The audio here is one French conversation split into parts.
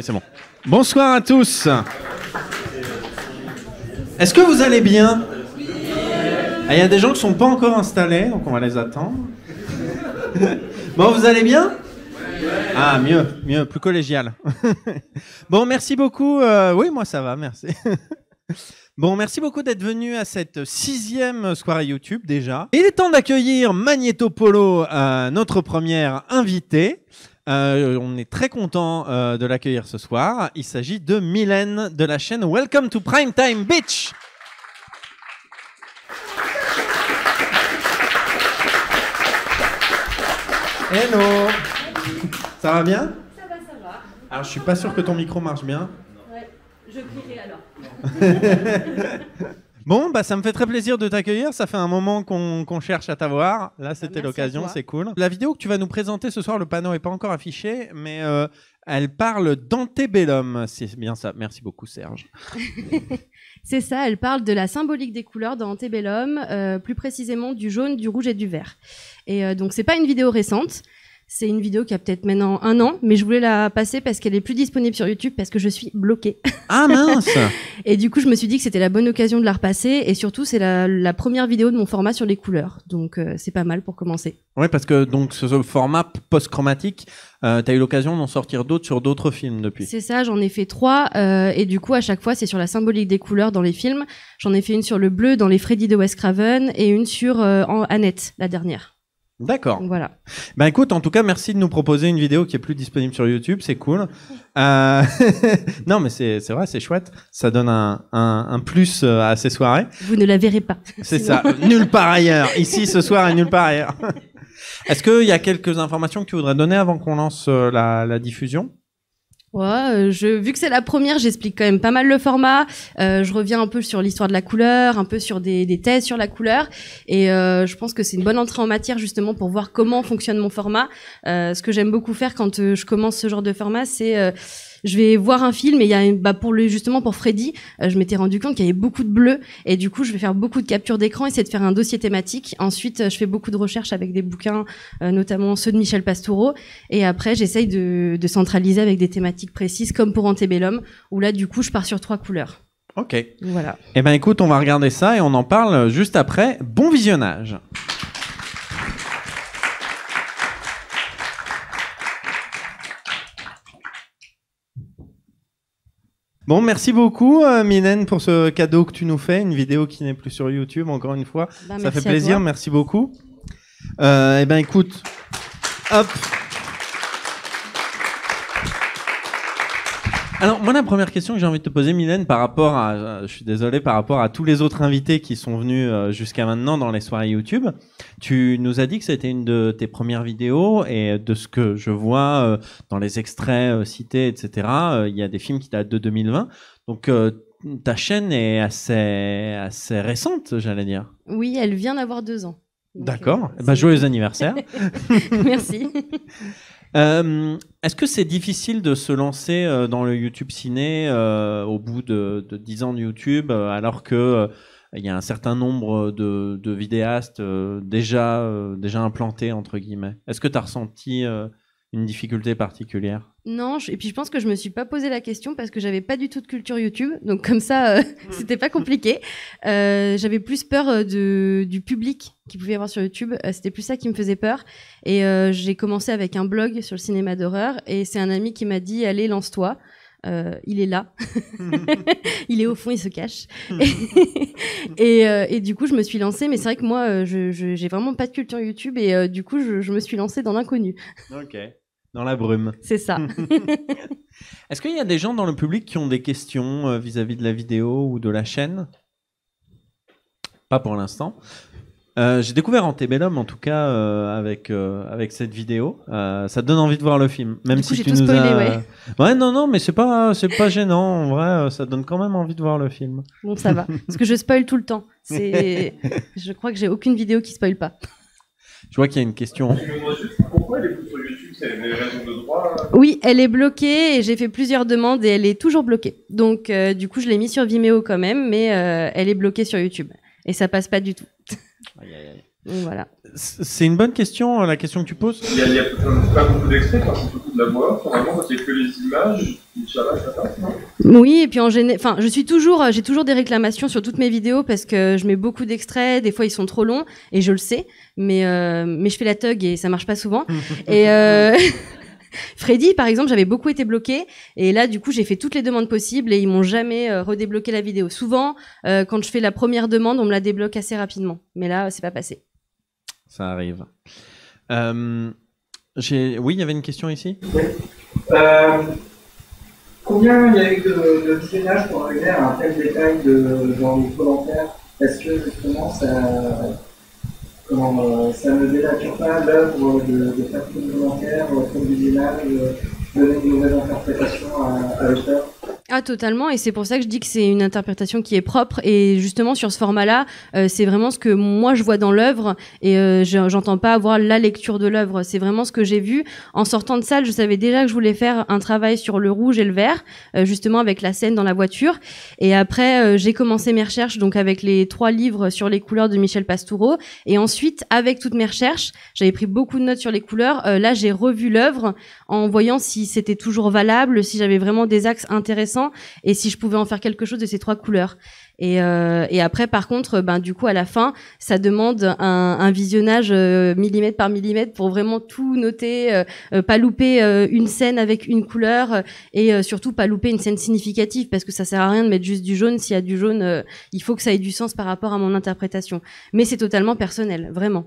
oui, c'est bon. Bonsoir à tous. Est-ce que vous allez bien? Il y a des gens qui ne sont pas encore installés, donc on va les attendre. Bon, vous allez bien? Ah, mieux, plus collégial. Bon, merci beaucoup. Oui, moi ça va, merci. Bon, merci beaucoup d'être venu à cette 6e soirée YouTube déjà. Il est temps d'accueillir Magnéto Polo, notre première invitée. On est très content de l'accueillir ce soir. Il s'agit de Mylène de la chaîne Welcome to Primetime Beach. Hello. Ça va bien? Ça va. Alors, je suis pas sûr que ton micro marche bien. Ouais, je crierai alors. Bon, bah ça me fait très plaisir de t'accueillir. Ça fait un moment qu'on cherche à t'avoir. Là, c'était l'occasion, c'est cool. La vidéo que tu vas nous présenter ce soir, le panneau n'est pas encore affiché, mais elle parle d'antebellum. C'est bien ça. Merci beaucoup, Serge. C'est ça, elle parle de la symbolique des couleurs dans antebellum, plus précisément du jaune, du rouge et du vert. Et donc, c'est pas une vidéo récente. C'est une vidéo qui a peut-être maintenant 1 an, mais je voulais la passer parce qu'elle est plus disponible sur YouTube parce que je suis bloquée. Ah mince. Et du coup, je me suis dit que c'était la bonne occasion de la repasser. Et surtout, c'est la première vidéo de mon format sur les couleurs. Donc, c'est pas mal pour commencer. Oui, parce que donc, ce format post-chromatique, tu as eu l'occasion d'en sortir d'autres sur d'autres films depuis. C'est ça, j'en ai fait 3. Et du coup, à chaque fois, c'est sur la symbolique des couleurs dans les films. J'en ai fait une sur le bleu dans Les Freddy de Wes Craven et une sur Annette, la dernière. D'accord. Donc, voilà. Ben écoute, en tout cas, merci de nous proposer une vidéo qui est plus disponible sur YouTube, c'est cool. Non, mais c'est vrai, c'est chouette. Ça donne un plus à ces soirées. Vous ne la verrez pas. C'est ça, nulle part ailleurs. Ici, ce soir, et nulle part ailleurs. Est-ce qu'il y a quelques informations que tu voudrais donner avant qu'on lance la diffusion? Ouais, vu que c'est la première, j'explique quand même pas mal le format. Je reviens un peu sur l'histoire de la couleur, un peu sur des thèses sur la couleur. Et je pense que c'est une bonne entrée en matière justement pour voir comment fonctionne mon format. Ce que j'aime beaucoup faire quand je commence ce genre de format, c'est je vais voir un film et il y a justement pour Freddy, je m'étais rendu compte qu'il y avait beaucoup de bleu et du coup je vais faire beaucoup de captures d'écran, essayer de faire un dossier thématique. Ensuite je fais beaucoup de recherches avec des bouquins, notamment ceux de Michel Pastoureau, et après j'essaye de centraliser avec des thématiques précises comme pour Antebellum où là du coup je pars sur 3 couleurs. Ok. Voilà. Eh ben écoute, on va regarder ça et on en parle juste après. Bon visionnage. Bon, merci beaucoup Mylène pour ce cadeau que tu nous fais, une vidéo qui n'est plus sur YouTube, encore une fois. Ça fait plaisir, merci beaucoup. Eh ben écoute, hop. Alors moi la première question que j'ai envie de te poser Mylène par rapport à, je suis désolé, par rapport à tous les autres invités qui sont venus jusqu'à maintenant dans les soirées YouTube, tu nous as dit que c'était une de tes premières vidéos et de ce que je vois dans les extraits cités, etc., il y a des films qui datent de 2020, donc ta chaîne est assez récente, j'allais dire. Oui, elle vient d'avoir 2 ans. D'accord, joyeux anniversaire. Merci. Est-ce que c'est difficile de se lancer dans le YouTube ciné au bout de 10 ans de YouTube alors que il y a un certain nombre de vidéastes déjà implantés entre guillemets? Est-ce que tu as ressenti une difficulté particulière? Non, et puis je pense que je me suis pas posé la question parce que j'avais pas du tout de culture YouTube, donc comme ça, c'était pas compliqué. J'avais plus peur du public qu'il pouvait y avoir sur YouTube. C'était plus ça qui me faisait peur. Et j'ai commencé avec un blog sur le cinéma d'horreur et c'est un ami qui m'a dit allez, lance-toi. Il est là, il est au fond, il se cache. Et du coup, je me suis lancée, mais c'est vrai que moi, j'ai vraiment pas de culture YouTube et du coup, je me suis lancée dans l'inconnu. Ok. Dans la brume. C'est ça. Est-ce qu'il y a des gens dans le public qui ont des questions vis-à-vis de la vidéo ou de la chaîne? Pas pour l'instant. J'ai découvert Antebellum en tout cas avec cette vidéo. Ça te donne envie de voir le film, même du coup, si j'ai tu tout nous spoilé, as. ouais. Ouais, non, mais c'est pas gênant. En vrai, ça donne quand même envie de voir le film. Bon, ça va, parce que je spoil tout le temps. Je crois que j'ai aucune vidéo qui spoil pas. Je vois qu'il y a une question. Pourquoi elle est plus sur YouTube? C'est des raisons de droit? Oui, elle est bloquée et j'ai fait plusieurs demandes et elle est toujours bloquée. Donc, du coup, je l'ai mis sur Vimeo quand même, mais elle est bloquée sur YouTube. Et ça passe pas du tout. Aïe, aïe, aïe. Donc, voilà. C'est une bonne question, la question que tu poses. Il y a pas beaucoup d'extraits, parce que c'est beaucoup de la voix. Normalement, quand il n'y a que les images, Inch'Allah, ça passe, non? Oui, et puis j'ai toujours des réclamations sur toutes mes vidéos parce que je mets beaucoup d'extraits, des fois ils sont trop longs et je le sais, mais je fais la thug et ça marche pas souvent. Et Freddy, par exemple, j'avais beaucoup été bloquée et là, du coup, j'ai fait toutes les demandes possibles et ils m'ont jamais redébloqué la vidéo. Souvent, quand je fais la première demande, on me la débloque assez rapidement, mais là, c'est pas passé. Ça arrive. Oui, il y avait une question ici. Oui. Combien il y a eu de visionnages pour arriver à un tel détail dans les commentaires? Est-ce que justement ça ne dénature pas l'œuvre de faire plus de commentaires, trop de visionnages, donner de nouvelles interprétations à l'auteur? Ah, totalement, et c'est pour ça que je dis que c'est une interprétation qui est propre, et justement sur ce format-là, c'est vraiment ce que moi je vois dans l'œuvre, et j'entends pas avoir la lecture de l'œuvre, c'est vraiment ce que j'ai vu. En sortant de salle, je savais déjà que je voulais faire un travail sur le rouge et le vert, justement avec la scène dans la voiture, et après j'ai commencé mes recherches, donc avec les 3 livres sur les couleurs de Michel Pastoureau, et ensuite, avec toutes mes recherches, j'avais pris beaucoup de notes sur les couleurs, là j'ai revu l'œuvre en voyant si c'était toujours valable, si j'avais vraiment des axes intéressants, et si je pouvais en faire quelque chose de ces 3 couleurs. Et après, par contre, du coup, à la fin, ça demande un visionnage millimètre par millimètre pour vraiment tout noter, pas louper une scène avec une couleur, et surtout pas louper une scène significative, parce que ça sert à rien de mettre juste du jaune. S'il y a du jaune, il faut que ça ait du sens par rapport à mon interprétation. Mais c'est totalement personnel, vraiment.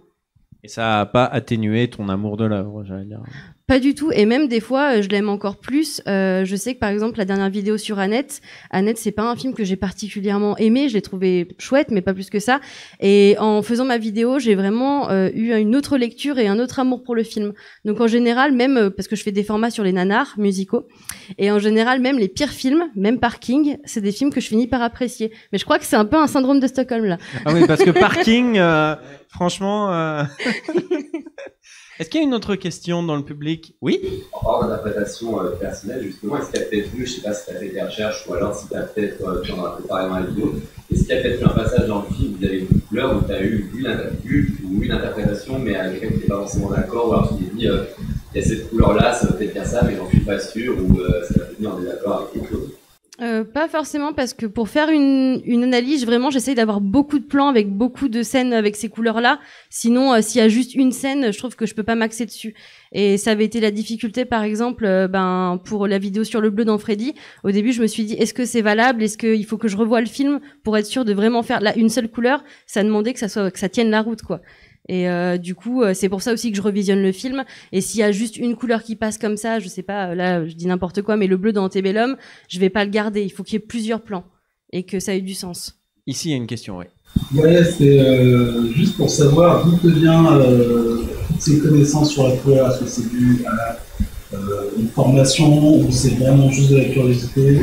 Et ça n'a pas atténué ton amour de l'œuvre, j'allais dire. Pas du tout, et même des fois je l'aime encore plus. Je sais que par exemple la dernière vidéo sur Annette, c'est pas un film que j'ai particulièrement aimé, je l'ai trouvé chouette mais pas plus que ça, et en faisant ma vidéo j'ai vraiment eu une autre lecture et un autre amour pour le film. Donc en général, même parce que je fais des formats sur les nanars musicaux, et en général même les pires films, même Parking, c'est des films que je finis par apprécier. Mais je crois que c'est un peu un syndrome de Stockholm là. Ah oui, parce que Parking, franchement... Est-ce qu'il y a une autre question dans le public? Oui. En parlant d'interprétation personnelle, justement, est-ce qu'il y a peut-être eu, je ne sais pas si tu as fait des recherches ou alors si tu as peut-être, tu en as préparé dans la vidéo, est-ce qu'il y a peut-être eu un passage dans le film où vous avez une couleur, où tu as eu une interprétation, mais avec laquelle tu n'étais pas forcément d'accord, ou alors tu t'es dit, il y a cette couleur-là, ça va peut-être faire ça, mais j'en suis pas sûr, ou ça va peut-être venir en désaccord avec quelque chose? Pas forcément, parce que pour faire une analyse, vraiment, j'essaye d'avoir beaucoup de plans avec beaucoup de scènes avec ces couleurs-là. Sinon, s'il y a juste une scène, je trouve que je peux pas m'axer dessus. Et ça avait été la difficulté, par exemple, pour la vidéo sur le bleu dans Freddy. Au début, je me suis dit, est-ce que c'est valable? Est-ce qu'il faut que je revoie le film pour être sûr de vraiment faire là une seule couleur? Ça demandait que ça tienne la route, quoi. Et du coup, c'est pour ça aussi que je revisionne le film. Et s'il y a juste une couleur qui passe comme ça, je sais pas, là je dis n'importe quoi, mais le bleu dans Antebellum, je vais pas le garder. Il faut qu'il y ait plusieurs plans et que ça ait du sens. Ici, il y a une question, oui. Ouais, c'est juste pour savoir d'où te vient toutes ces connaissances sur la couleur. Est-ce que c'est dû à une formation ou c'est vraiment juste de la curiosité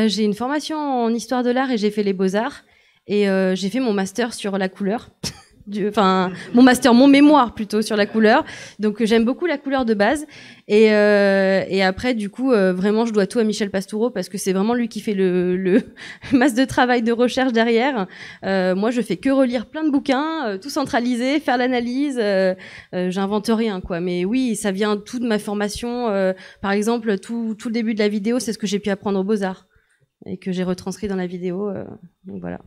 J'ai une formation en histoire de l'art et j'ai fait les beaux-arts. Et j'ai fait mon master sur la couleur. Mon mémoire plutôt sur la couleur. Donc j'aime beaucoup la couleur de base. Et après, du coup, vraiment, je dois tout à Michel Pastoureau parce que c'est vraiment lui qui fait le masse de travail de recherche derrière. Moi, je fais que relire plein de bouquins, tout centraliser, faire l'analyse. J'invente rien, quoi. Mais oui, ça vient tout de ma formation. Par exemple, tout le début de la vidéo, c'est ce que j'ai pu apprendre aux Beaux-Arts et que j'ai retranscrit dans la vidéo. Donc voilà.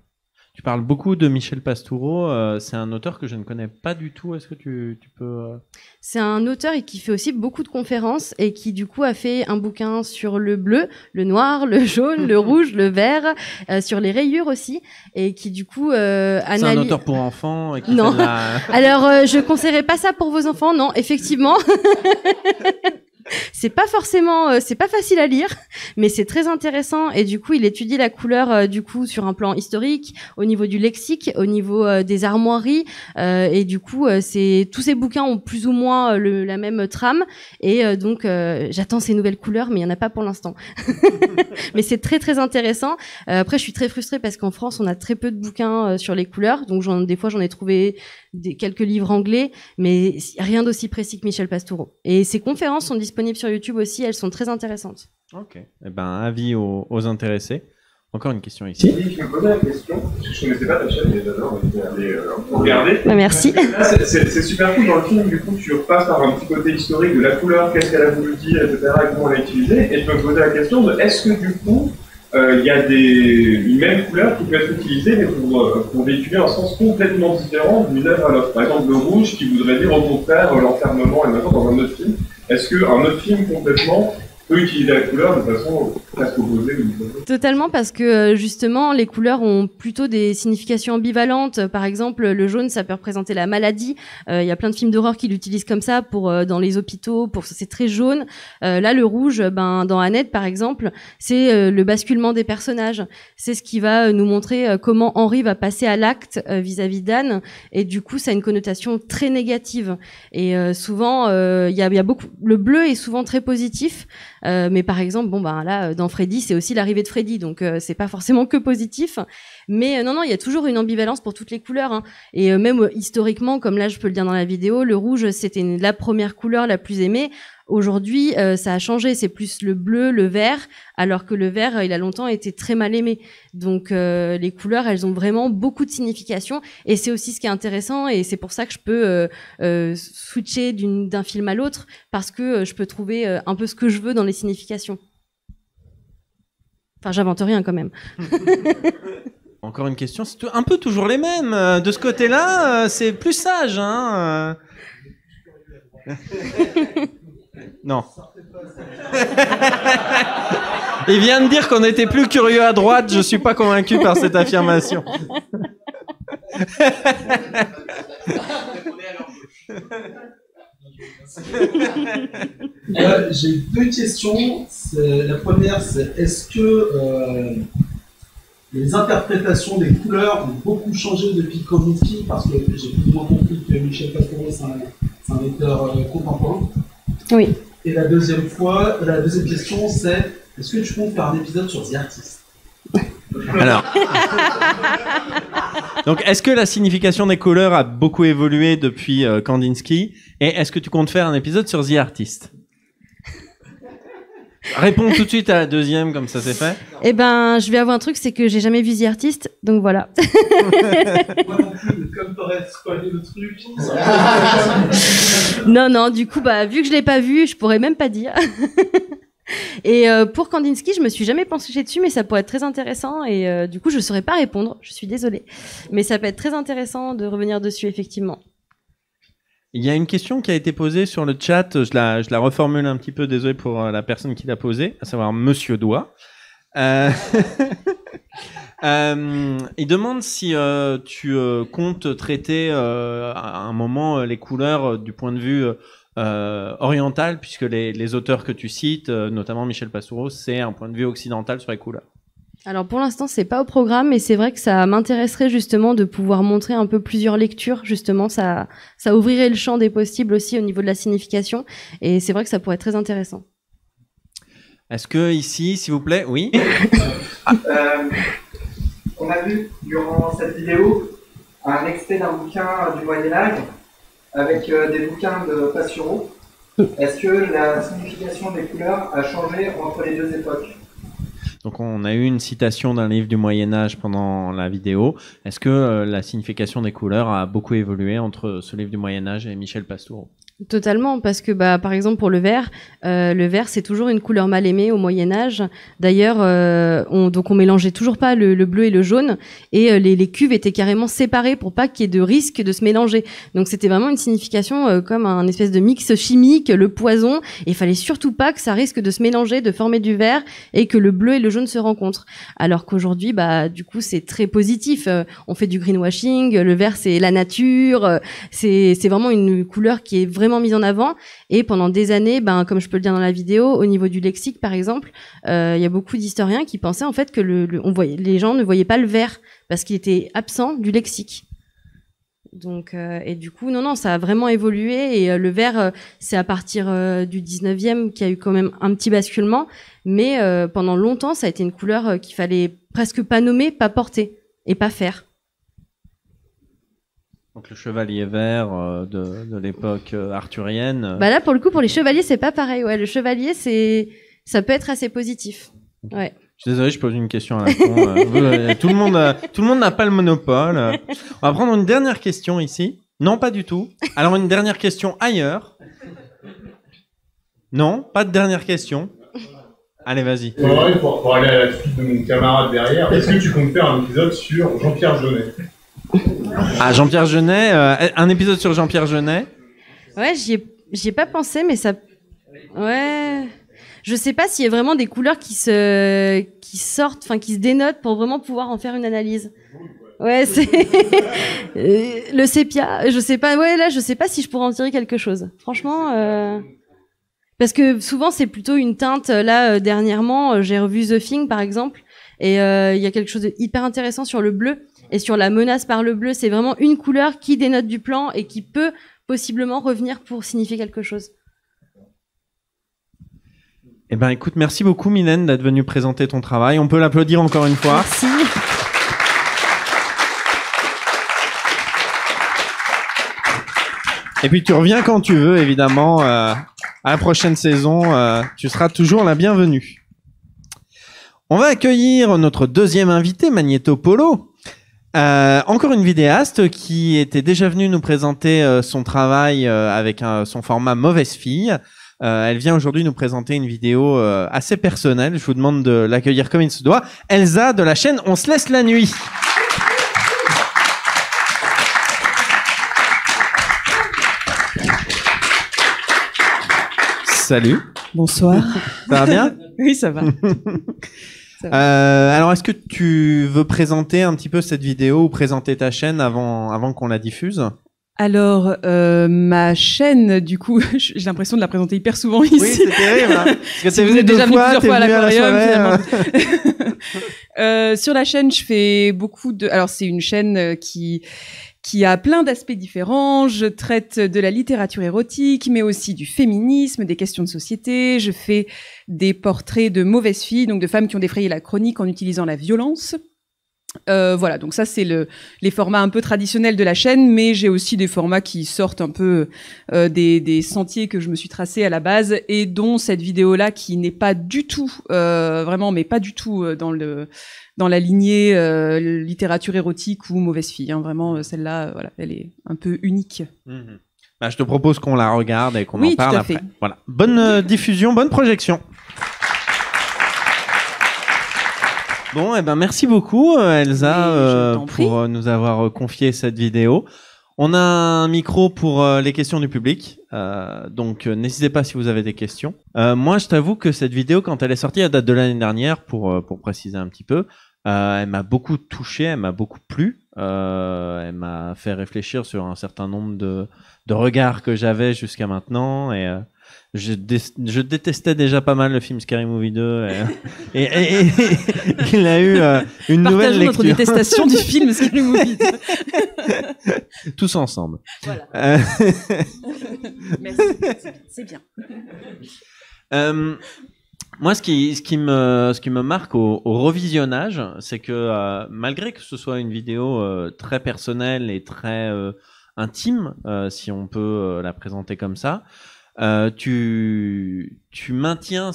Tu parles beaucoup de Michel Pastoureau, c'est un auteur que je ne connais pas du tout, est-ce que tu peux... C'est un auteur et qui fait aussi beaucoup de conférences et qui du coup a fait un bouquin sur le bleu, le noir, le jaune, le rouge, le vert, sur les rayures aussi, et qui du coup analyse... C'est un auteur pour enfants et qui non. fait de la... Alors je conseillerais pas ça pour vos enfants, non, effectivement. C'est pas forcément, c'est pas facile à lire, mais c'est très intéressant et du coup il étudie la couleur du coup sur un plan historique, au niveau du lexique, au niveau des armoiries et du coup c'est tous ces bouquins ont plus ou moins la même trame et donc j'attends ces nouvelles couleurs, mais il y en a pas pour l'instant. Mais c'est très très intéressant. Après je suis très frustrée parce qu'en France on a très peu de bouquins sur les couleurs, donc des fois j'en ai trouvé quelques livres anglais, mais rien d'aussi précis que Michel Pastoureau. Et ses conférences sont disponibles sur YouTube aussi, elles sont très intéressantes. Ok. Eh ben, avis aux intéressés. Encore une question ici. Oui, je me posais la question, parce que je ne connaissais pas ta chaîne, mais j'adore aller regarder. Merci. Là, c'est super cool dans le film, du coup, tu repasses par un petit côté historique de la couleur, qu'est-ce qu'elle a voulu dire, etc., et comment on l'a utilisée. Et je me posais la question de est-ce que du coup, il y a une même couleur qui peut être utilisée, mais pour véhiculer un sens complètement différent d'une œuvre à l'autre. Par exemple, le rouge qui voudrait dire au contraire l'enfermement et maintenant dans un autre film. Est-ce qu'un autre film complètement peut utiliser la couleur de façon presque opposée ou différente? Totalement, parce que justement, les couleurs ont plutôt des significations ambivalentes. Par exemple, le jaune, ça peut représenter la maladie. Il y a plein de films d'horreur qui l'utilisent comme ça pour dans les hôpitaux. C'est très jaune. Là, le rouge, dans Annette, par exemple, c'est le basculement des personnages. C'est ce qui va nous montrer comment Henri va passer à l'acte vis-à-vis d'Anne. Et du coup, ça a une connotation très négative. Et souvent, il y a beaucoup. Le bleu est souvent très positif. Mais par exemple, là, dans Freddy, c'est aussi l'arrivée de Freddy, donc c'est pas forcément que positif. Mais non, il y a toujours une ambivalence pour toutes les couleurs. Hein. Et même historiquement, comme là, je peux le dire dans la vidéo, le rouge, c'était la première couleur la plus aimée. Aujourd'hui, ça a changé. C'est plus le bleu, le vert, alors que le vert, il a longtemps été très mal aimé. Donc, les couleurs, elles ont vraiment beaucoup de signification. Et c'est aussi ce qui est intéressant. Et c'est pour ça que je peux switcher d'un film à l'autre, parce que je peux trouver un peu ce que je veux dans les significations. Enfin, j'invente rien quand même. Encore une question, c'est un peu toujours les mêmes. De ce côté-là, c'est plus sage. Hein. Non. Il vient de dire qu'on était plus curieux à droite. Je suis pas convaincu par cette affirmation. J'ai deux questions. La première, c'est est-ce que les interprétations des couleurs ont beaucoup changé depuis Kandinsky, parce que j'ai plus ou moins compris que Michel Pastoureau, c'est un auteur contemporain. Oui. Et la deuxième question, c'est est-ce que tu comptes faire un épisode sur The Artist? Alors, donc, est-ce que la signification des couleurs a beaucoup évolué depuis Kandinsky? Et est-ce que tu comptes faire un épisode sur The Artist? Réponds tout de suite à la deuxième, comme ça c'est fait. Eh ben, je vais avoir un truc, c'est que j'ai jamais vu The Artist, donc voilà. Moi non plus, comme t'aurais spoilé le truc. Non, du coup, vu que je l'ai pas vu, je pourrais même pas dire. Et pour Kandinsky, je me suis jamais penchée dessus, mais ça pourrait être très intéressant. Et du coup, je saurais pas répondre. Je suis désolée, mais ça peut être très intéressant de revenir dessus, effectivement. Il y a une question qui a été posée sur le chat. Je la reformule un petit peu. Désolé pour la personne qui l'a posée, à savoir Monsieur Doigt. Il demande si tu comptes traiter à un moment les couleurs du point de vue oriental, puisque les auteurs que tu cites, notamment Michel Pastoureau, c'est un point de vue occidental sur les couleurs. Alors pour l'instant, c'est pas au programme, mais c'est vrai que ça m'intéresserait justement de pouvoir montrer un peu plusieurs lectures. Justement, ça ouvrirait le champ des possibles aussi au niveau de la signification, et c'est vrai que ça pourrait être très intéressant. Est-ce que ici, s'il vous plaît, oui. On a vu durant cette vidéo un extrait d'un bouquin du Moyen-Âge avec des bouquins de Pastoureau. Est-ce que la signification des couleurs a changé entre les deux époques? Donc on a eu une citation d'un livre du Moyen-Âge pendant la vidéo. Est-ce que la signification des couleurs a beaucoup évolué entre ce livre du Moyen-Âge et Michel Pastoureau? Totalement, parce que par exemple pour le vert c'est toujours une couleur mal aimée au Moyen-Âge. D'ailleurs, on mélangeait toujours pas le bleu et le jaune, et les cuves étaient carrément séparées pour pas qu'il y ait de risque de se mélanger. Donc c'était vraiment une signification comme un espèce de mix chimique, le poison, et il fallait surtout pas que ça risque de se mélanger, de former du vert, et que le bleu et le jaune se rencontrent. Alors qu'aujourd'hui, du coup, c'est très positif. On fait du greenwashing, le vert c'est la nature, c'est vraiment une couleur qui est vraiment mise en avant, et pendant des années, comme je peux le dire dans la vidéo, au niveau du lexique par exemple, il y a beaucoup d'historiens qui pensaient en fait que les gens ne voyaient pas le vert parce qu'il était absent du lexique. Donc et du coup non, ça a vraiment évolué, et le vert c'est à partir du 19e qu'il y a eu quand même un petit basculement, mais pendant longtemps ça a été une couleur qu'il fallait presque pas nommer, pas porter et pas faire. Donc le chevalier vert de l'époque arthurienne. Là, pour le coup, pour les chevaliers, c'est pas pareil. Ouais, le chevalier, ça peut être assez positif. Ouais. Je suis désolé, je pose une question à la con. Tout le monde n'a pas le monopole. On va prendre une dernière question ici. Non, pas du tout. Alors, une dernière question ailleurs. Non, pas de dernière question. Allez, vas-y. Ouais, pour aller à la suite de mon camarade derrière, est-ce que tu comptes faire un épisode sur Jean-Pierre Jeunet? Ah, Jean-Pierre Jeunet, un épisode sur Jean-Pierre Jeunet. Ouais, j'y ai pas pensé, mais ça... Ouais... Je sais pas s'il y a vraiment des couleurs qui sortent, enfin qui se dénotent pour vraiment pouvoir en faire une analyse. Ouais, c'est le sépia. Je sais pas. Ouais, là, je sais pas si je pourrais en tirer quelque chose. Franchement, parce que souvent c'est plutôt une teinte. Là, dernièrement, j'ai revu The Thing par exemple, et il y a quelque chose de hyper intéressant sur le bleu et sur la menace par le bleu. C'est vraiment une couleur qui dénote du plan et qui peut possiblement revenir pour signifier quelque chose. Eh ben, écoute, merci beaucoup, Mylène, d'être venue présenter ton travail. On peut l'applaudir encore une fois. Merci. Et puis, tu reviens quand tu veux, évidemment. À la prochaine saison, tu seras toujours la bienvenue. On va accueillir notre deuxième invité, Magneto Polo. Encore une vidéaste qui était déjà venue nous présenter son travail avec son format Mauvaise Fille. Elle vient aujourd'hui nous présenter une vidéo assez personnelle. Je vous demande de l'accueillir comme il se doit. Elsa de la chaîne On se laisse la nuit. Salut. Bonsoir. Ça va bien? Oui, ça va. Alors, est-ce que tu veux présenter un petit peu cette vidéo ou présenter ta chaîne avant qu'on la diffuse? Alors, ma chaîne, du coup, j'ai l'impression de la présenter hyper souvent ici. Oui, c'est terrible. Hein, parce que si vous êtes déjà venu plusieurs fois à l'aquarium, finalement. Sur la chaîne, je fais beaucoup de... Alors, c'est une chaîne qui a plein d'aspects différents. Je traite de la littérature érotique, mais aussi du féminisme, des questions de société. Je fais des portraits de mauvaises filles, donc de femmes qui ont défrayé la chronique en utilisant la violence. Voilà, donc ça c'est les formats un peu traditionnels de la chaîne, mais j'ai aussi des formats qui sortent un peu des sentiers que je me suis tracés à la base, et dont cette vidéo-là qui n'est pas du tout, vraiment, mais pas du tout dans la lignée littérature érotique ou mauvaise fille. Hein, vraiment, celle-là, voilà, elle est un peu unique. Mmh. Bah, je te propose qu'on la regarde et qu'on en parle tout à fait. après. Voilà, bonne diffusion, bonne projection. Bon, eh ben merci beaucoup Elsa pour nous avoir confié cette vidéo. On a un micro pour les questions du public, donc n'hésitez pas si vous avez des questions. Moi, je t'avoue que cette vidéo, quand elle est sortie, elle date de l'année dernière, pour préciser un petit peu. Elle m'a beaucoup touché, elle m'a beaucoup plu. Elle m'a fait réfléchir sur un certain nombre de regards que j'avais jusqu'à maintenant, et je détestais déjà pas mal le film Scary Movie 2 et il a eu une nouvelle lecture. Partageons notre détestation du film Scary Movie 2. Tous ensemble. Voilà. Merci, c'est bien. Moi, ce qui me marque au revisionnage, c'est que malgré que ce soit une vidéo très personnelle et très intime, si on peut la présenter comme ça, tu maintiens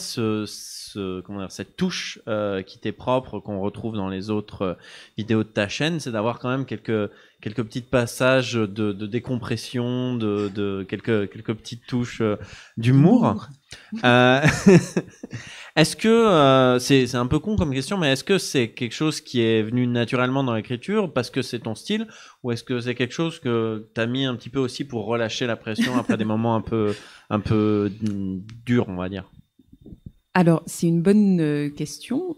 comment dire, cette touche qui t'est propre, qu'on retrouve dans les autres vidéos de ta chaîne, c'est d'avoir quand même quelques petits passages de décompression, de quelques petites touches d'humour. Est-ce que c'est un peu con comme question, mais est-ce que c'est quelque chose qui est venu naturellement dans l'écriture parce que c'est ton style, ou est-ce que c'est quelque chose que t'as mis un petit peu aussi pour relâcher la pression après des moments un peu durs, on va dire? Alors, c'est une bonne question.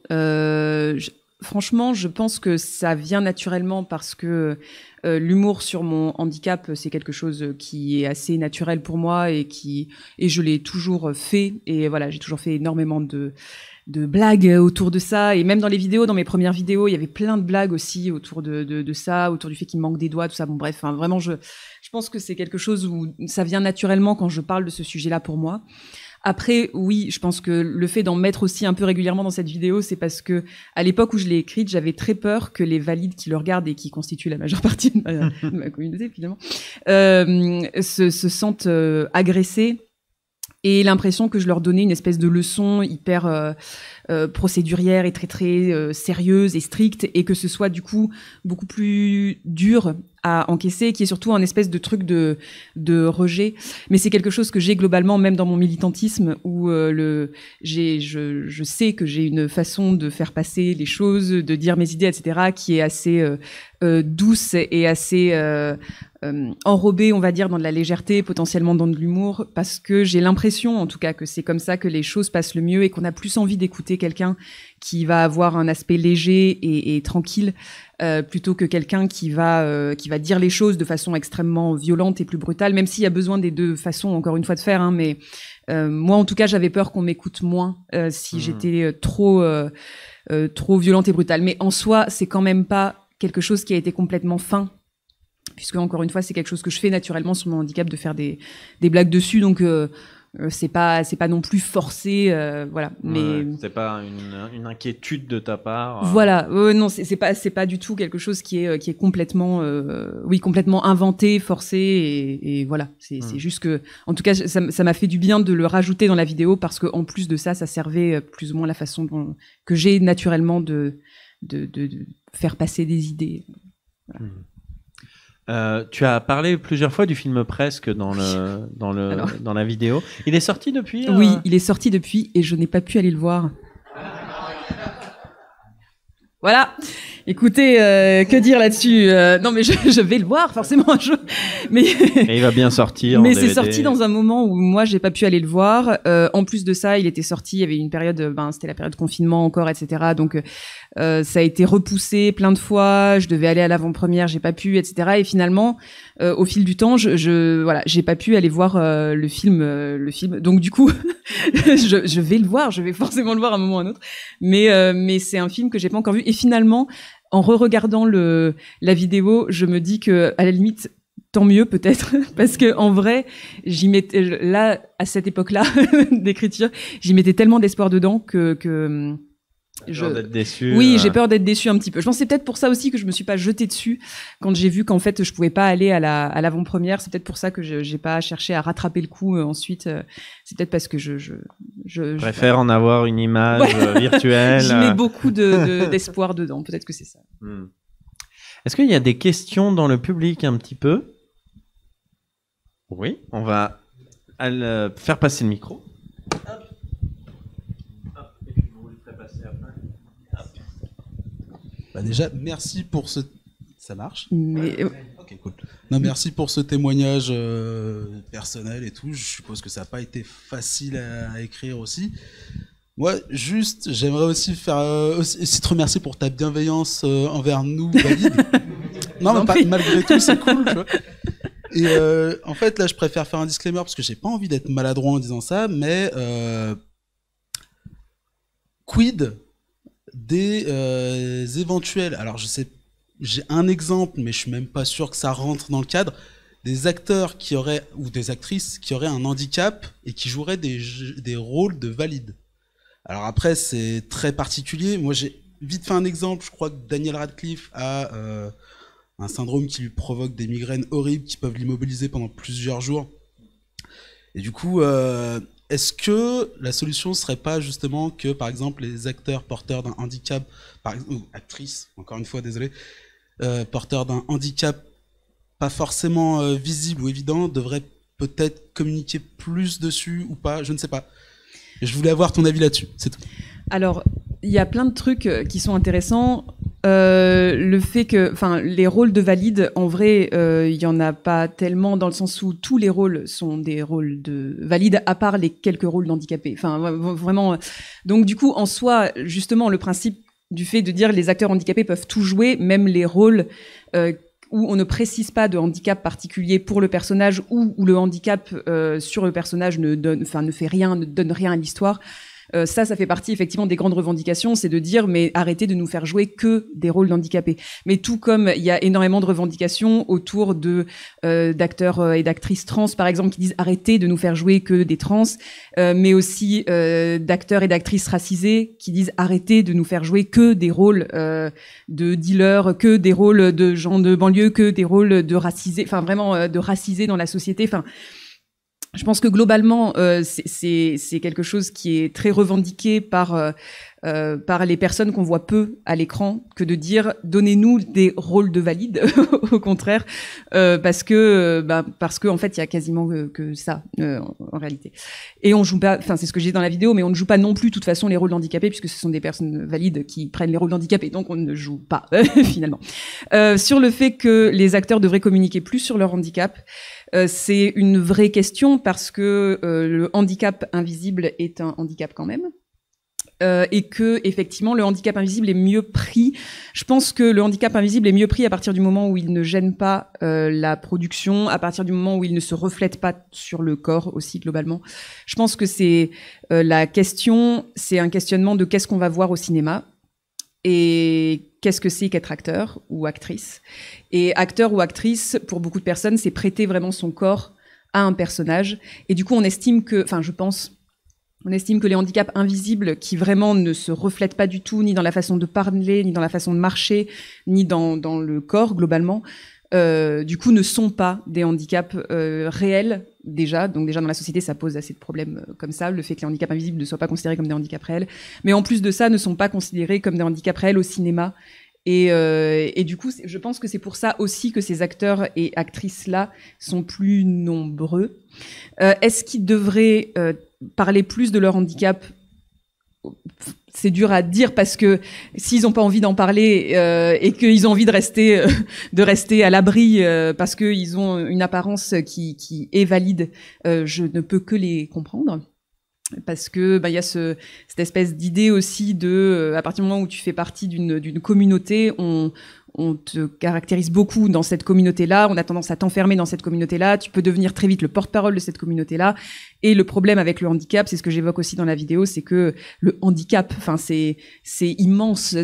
Franchement, je pense que ça vient naturellement parce que l'humour sur mon handicap, c'est quelque chose qui est assez naturel pour moi et je l'ai toujours fait. Et voilà, j'ai toujours fait énormément de blagues autour de ça. Et même dans les vidéos, dans mes premières vidéos, il y avait plein de blagues aussi autour de ça, autour du fait qu'il me manque des doigts, tout ça. Bon, bref, hein, vraiment, je pense que c'est quelque chose où ça vient naturellement quand je parle de ce sujet-là pour moi. Après, oui, je pense que le fait d'en mettre aussi un peu régulièrement dans cette vidéo, c'est parce que à l'époque où je l'ai écrite, j'avais très peur que les valides qui le regardent et qui constituent la majeure partie de ma communauté, évidemment, se sentent agressés et l'impression que je leur donnais une espèce de leçon hyper procédurière et très très sérieuse et stricte, et que ce soit du coup beaucoup plus dur à encaisser, qui est surtout un espèce de truc de rejet. Mais c'est quelque chose que j'ai globalement, même dans mon militantisme, où je sais que j'ai une façon de faire passer les choses, de dire mes idées, etc., qui est assez douce et assez enrobée, on va dire, dans de la légèreté, potentiellement dans de l'humour, parce que j'ai l'impression, en tout cas, que c'est comme ça que les choses passent le mieux et qu'on a plus envie d'écouter quelqu'un qui va avoir un aspect léger et tranquille, plutôt que quelqu'un qui va dire les choses de façon extrêmement violente et plus brutale, même s'il y a besoin des deux façons, encore une fois, de faire, hein, mais moi, en tout cas, j'avais peur qu'on m'écoute moins si j'étais trop violente et brutale. Mais en soi, c'est quand même pas quelque chose qui a été complètement fin, puisque, encore une fois, c'est quelque chose que je fais naturellement sur mon handicap, de faire des blagues dessus, donc c'est pas non plus forcé, voilà. Mais c'est pas une inquiétude de ta part. Voilà, non, c'est pas du tout quelque chose qui est complètement, complètement inventé, forcé, et voilà. C'est juste que, en tout cas, ça m'a fait du bien de le rajouter dans la vidéo, parce que en plus de ça servait plus ou moins la façon que j'ai naturellement de faire passer des idées. Voilà. Tu as parlé plusieurs fois du film Presque dans la vidéo. Il est sorti depuis Oui, il est sorti depuis, et je n'ai pas pu aller le voir. Voilà. Écoutez, que dire là-dessus? Non, mais je vais le voir forcément un jour. Mais et il va bien sortir. Mais c'est sorti dans un moment où moi j'ai pas pu aller le voir. En plus de ça, il était sorti. Il y avait une période, c'était la période de confinement encore, etc. Donc ça a été repoussé plein de fois. Je devais aller à l'avant-première, j'ai pas pu, etc. Et finalement, au fil du temps, j'ai pas pu aller voir le film. Donc du coup, je vais le voir. Je vais forcément le voir à un moment ou à un autre. Mais c'est un film que j'ai pas encore vu. Et finalement, en re-regardant la vidéo, je me dis que, à la limite, tant mieux peut-être, parce que en vrai, j'y mettais là, à cette époque-là d'écriture, j'y mettais tellement d'espoir dedans que j'ai peur d'être déçu. Oui, j'ai peur d'être déçu un petit peu. Je pense que c'est peut-être pour ça aussi que je me suis pas jetée dessus quand j'ai vu qu'en fait je pouvais pas aller à l'avant-première. C'est peut-être pour ça que j'ai pas cherché à rattraper le coup ensuite. C'est peut-être parce que je préfère en avoir une image virtuelle. J'y mets beaucoup d'espoir dedans. Peut-être que c'est ça. Est-ce qu'il y a des questions dans le public un petit peu? Oui, on va faire passer le micro. Bah déjà, merci pour ce... Ça marche? Mais... Ok, cool. Non, merci pour ce témoignage personnel et tout. Je suppose que ça n'a pas été facile à écrire aussi. Moi, juste, j'aimerais aussi te remercier pour ta bienveillance envers nous, valides. Non, mais malgré tout, c'est cool, tu vois. Et en fait, là, je préfère faire un disclaimer parce que j'ai pas envie d'être maladroit en disant ça, mais quid des éventuels, alors je sais, j'ai un exemple, mais je suis même pas sûr que ça rentre dans le cadre, des acteurs qui auraient, ou des actrices qui auraient un handicap et qui joueraient des rôles de valides. Alors après, c'est très particulier. Moi, j'ai vite fait un exemple. Je crois que Daniel Radcliffe a un syndrome qui lui provoque des migraines horribles qui peuvent l'immobiliser pendant plusieurs jours. Et du coup, est-ce que la solution serait pas justement que, par exemple, les acteurs porteurs d'un handicap, ou actrices, encore une fois, désolé, porteurs d'un handicap pas forcément visible ou évident, devraient peut-être communiquer plus dessus ou pas, je ne sais pas. Et je voulais avoir ton avis là-dessus, c'est tout. Alors, il y a plein de trucs qui sont intéressants. Le fait que, les rôles de valides, en vrai, il y en a pas tellement dans le sens où tous les rôles sont des rôles de valides, à part les quelques rôles d'handicapés. Enfin, vraiment. Donc, du coup, en soi, justement, le principe du fait de dire les acteurs handicapés peuvent tout jouer, même les rôles où on ne précise pas de handicap particulier pour le personnage, ou où le handicap sur le personnage ne fait rien, ne donne rien à l'histoire. Ça fait partie effectivement des grandes revendications, c'est de dire mais arrêtez de nous faire jouer que des rôles d'handicapés. Mais tout comme il y a énormément de revendications autour d'acteurs et d'actrices trans par exemple qui disent arrêtez de nous faire jouer que des trans, mais aussi d'acteurs et d'actrices racisés qui disent arrêtez de nous faire jouer que des rôles de dealers, que des rôles de gens de banlieue, que des rôles de racisés, enfin vraiment de racisés dans la société. Enfin, Je pense que globalement, c'est quelque chose qui est très revendiqué par les personnes qu'on voit peu à l'écran, que de dire donnez-nous des rôles de valides, au contraire, parce que en fait il y a quasiment que ça en réalité. Et on joue pas, enfin c'est ce que j'ai dit dans la vidéo, mais on ne joue pas non plus de toute façon les rôles d'handicapés puisque ce sont des personnes valides qui prennent les rôles d'handicapés, donc on ne joue pas finalement. Sur le fait que les acteurs devraient communiquer plus sur leur handicap. C'est une vraie question parce que le handicap invisible est un handicap quand même. Et que effectivement le handicap invisible est mieux pris. Je pense que le handicap invisible est mieux pris à partir du moment où il ne gêne pas la production, à partir du moment où il ne se reflète pas sur le corps aussi globalement. Je pense que c'est la question, c'est un questionnement de qu'est-ce qu'on va voir au cinéma. Et qu'est-ce que c'est qu'être acteur ou actrice? Et acteur ou actrice, pour beaucoup de personnes, c'est prêter vraiment son corps à un personnage. Et du coup, on estime que les handicaps invisibles, qui vraiment ne se reflètent pas du tout, ni dans la façon de parler, ni dans la façon de marcher, ni dans le corps globalement, du coup, ne sont pas des handicaps réels déjà. Donc déjà dans la société, ça pose assez de problèmes comme ça, le fait que les handicaps invisibles ne soient pas considérés comme des handicaps réels. Mais en plus de ça, ne sont pas considérés comme des handicaps réels au cinéma. Et du coup, je pense que c'est pour ça aussi que ces acteurs et actrices-là sont plus nombreux. Est-ce qu'ils devraient parler plus de leur handicap? C'est dur à dire parce que s'ils n'ont pas envie d'en parler et qu'ils ont envie de rester à l'abri parce qu'ils ont une apparence qui est valide, je ne peux que les comprendre. Parce que y a cette espèce d'idée aussi de à partir du moment où tu fais partie d'une communauté, on te caractérise beaucoup dans cette communauté-là, on a tendance à t'enfermer dans cette communauté-là, tu peux devenir très vite le porte-parole de cette communauté-là. Et le problème avec le handicap, c'est ce que j'évoque aussi dans la vidéo, c'est que le handicap, enfin c'est immense.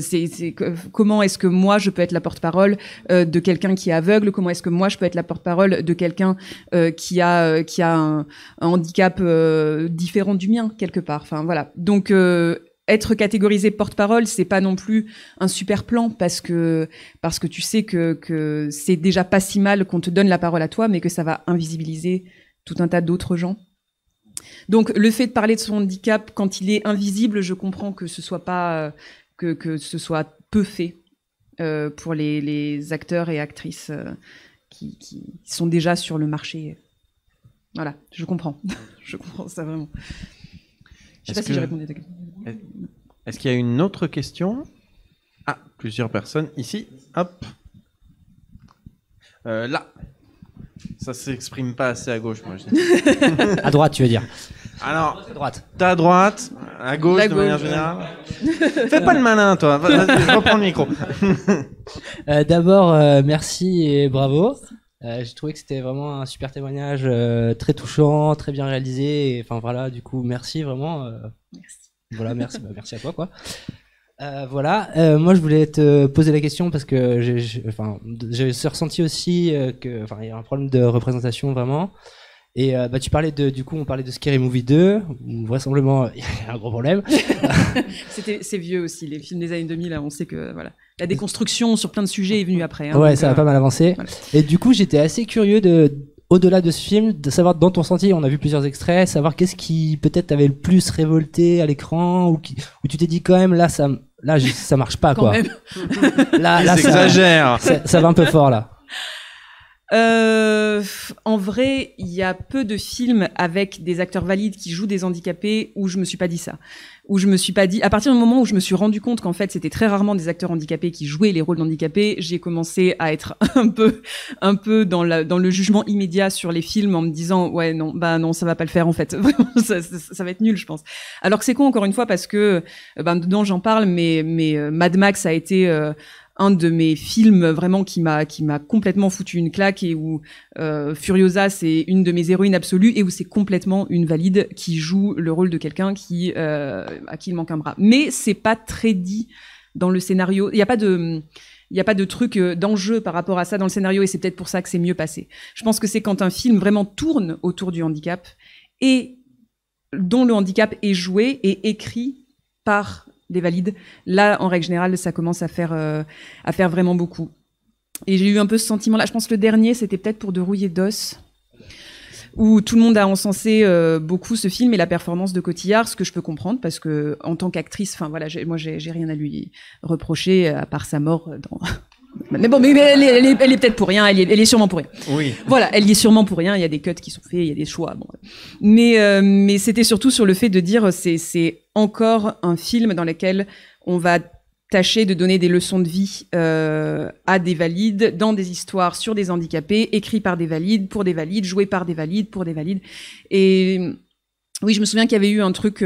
Comment est-ce que moi je peux être la porte-parole de quelqu'un qui est aveugle? Comment est-ce que moi je peux être la porte-parole de quelqu'un qui a un handicap différent du mien quelque part? Enfin voilà. Donc être catégorisé porte-parole, c'est pas non plus un super plan parce que tu sais que c'est déjà pas si mal qu'on te donne la parole à toi, mais que ça va invisibiliser tout un tas d'autres gens. Donc le fait de parler de son handicap quand il est invisible, je comprends que ce soit pas que ce soit peu fait pour les acteurs et actrices qui sont déjà sur le marché. Voilà, je comprends. Je comprends ça vraiment. Je sais pas si j'ai répondu à ta question. Est-ce qu'il y a une autre question? Ah, plusieurs personnes. Ici, hop. Là. Ça s'exprime pas assez à gauche, moi. Je dis. À droite, tu veux dire? Alors, droite. T'es à droite, à gauche de manière générale. Fais pas le malin, toi. Je reprends le micro. D'abord, merci et bravo. J'ai trouvé que c'était vraiment un super témoignage, très touchant, très bien réalisé. Enfin voilà, du coup, merci vraiment. Merci. Voilà, merci, merci à toi, quoi. Voilà, moi je voulais te poser la question parce que j'ai ressenti aussi que, il y a un problème de représentation vraiment. Et tu parlais on parlait de Scary Movie 2, où vraisemblablement il y a un gros problème. C'est vieux aussi, les films des années 2000, on sait que voilà, la déconstruction sur plein de sujets est venue après. Hein, ouais, donc, ça a pas mal avancé. Voilà. Et du coup, j'étais assez curieux au-delà de ce film, de savoir dans ton senti, on a vu plusieurs extraits, savoir qu'est-ce qui peut-être t'avait le plus révolté à l'écran, ou tu t'es dit quand même là ça marche pas quand quoi. Même. là ça va un peu fort là. En vrai, il y a peu de films avec des acteurs valides qui jouent des handicapés où je me suis pas dit ça. Où je me suis pas dit, à partir du moment où je me suis rendu compte qu'en fait c'était très rarement des acteurs handicapés qui jouaient les rôles d'handicapés, j'ai commencé à être un peu dans le jugement immédiat sur les films en me disant ouais non ça va pas le faire en fait. Vraiment ça va être nul je pense. Alors que c'est con encore une fois parce que dedans j'en parle mais Mad Max a été un de mes films vraiment qui m'a complètement foutu une claque et où Furiosa c'est une de mes héroïnes absolues et où c'est complètement une valide qui joue le rôle de quelqu'un à qui il manque un bras. Mais c'est pas très dit dans le scénario. Il y a pas de truc d'enjeu par rapport à ça dans le scénario et c'est peut-être pour ça que c'est mieux passé. Je pense que c'est quand un film vraiment tourne autour du handicap et dont le handicap est joué et écrit par des valides. Là, en règle générale, ça commence à faire vraiment beaucoup. Et j'ai eu un peu ce sentiment-là. Je pense que le dernier, c'était peut-être pour De rouillé d'os. où tout le monde a encensé beaucoup ce film et la performance de Cotillard, ce que je peux comprendre parce que en tant qu'actrice, enfin voilà, j'ai rien à lui reprocher à part sa mort dans. Mais bon, mais elle est peut-être pour rien, elle est sûrement pour rien. Oui. Voilà, elle y est sûrement pour rien. Il y a des cuts qui sont faits, il y a des choix. Bon. Mais c'était surtout sur le fait de dire c'est encore un film dans lequel on va tâcher de donner des leçons de vie à des valides, dans des histoires sur des handicapés, écrits par des valides, pour des valides, joués par des valides, pour des valides. Et oui, je me souviens qu'il y avait eu un truc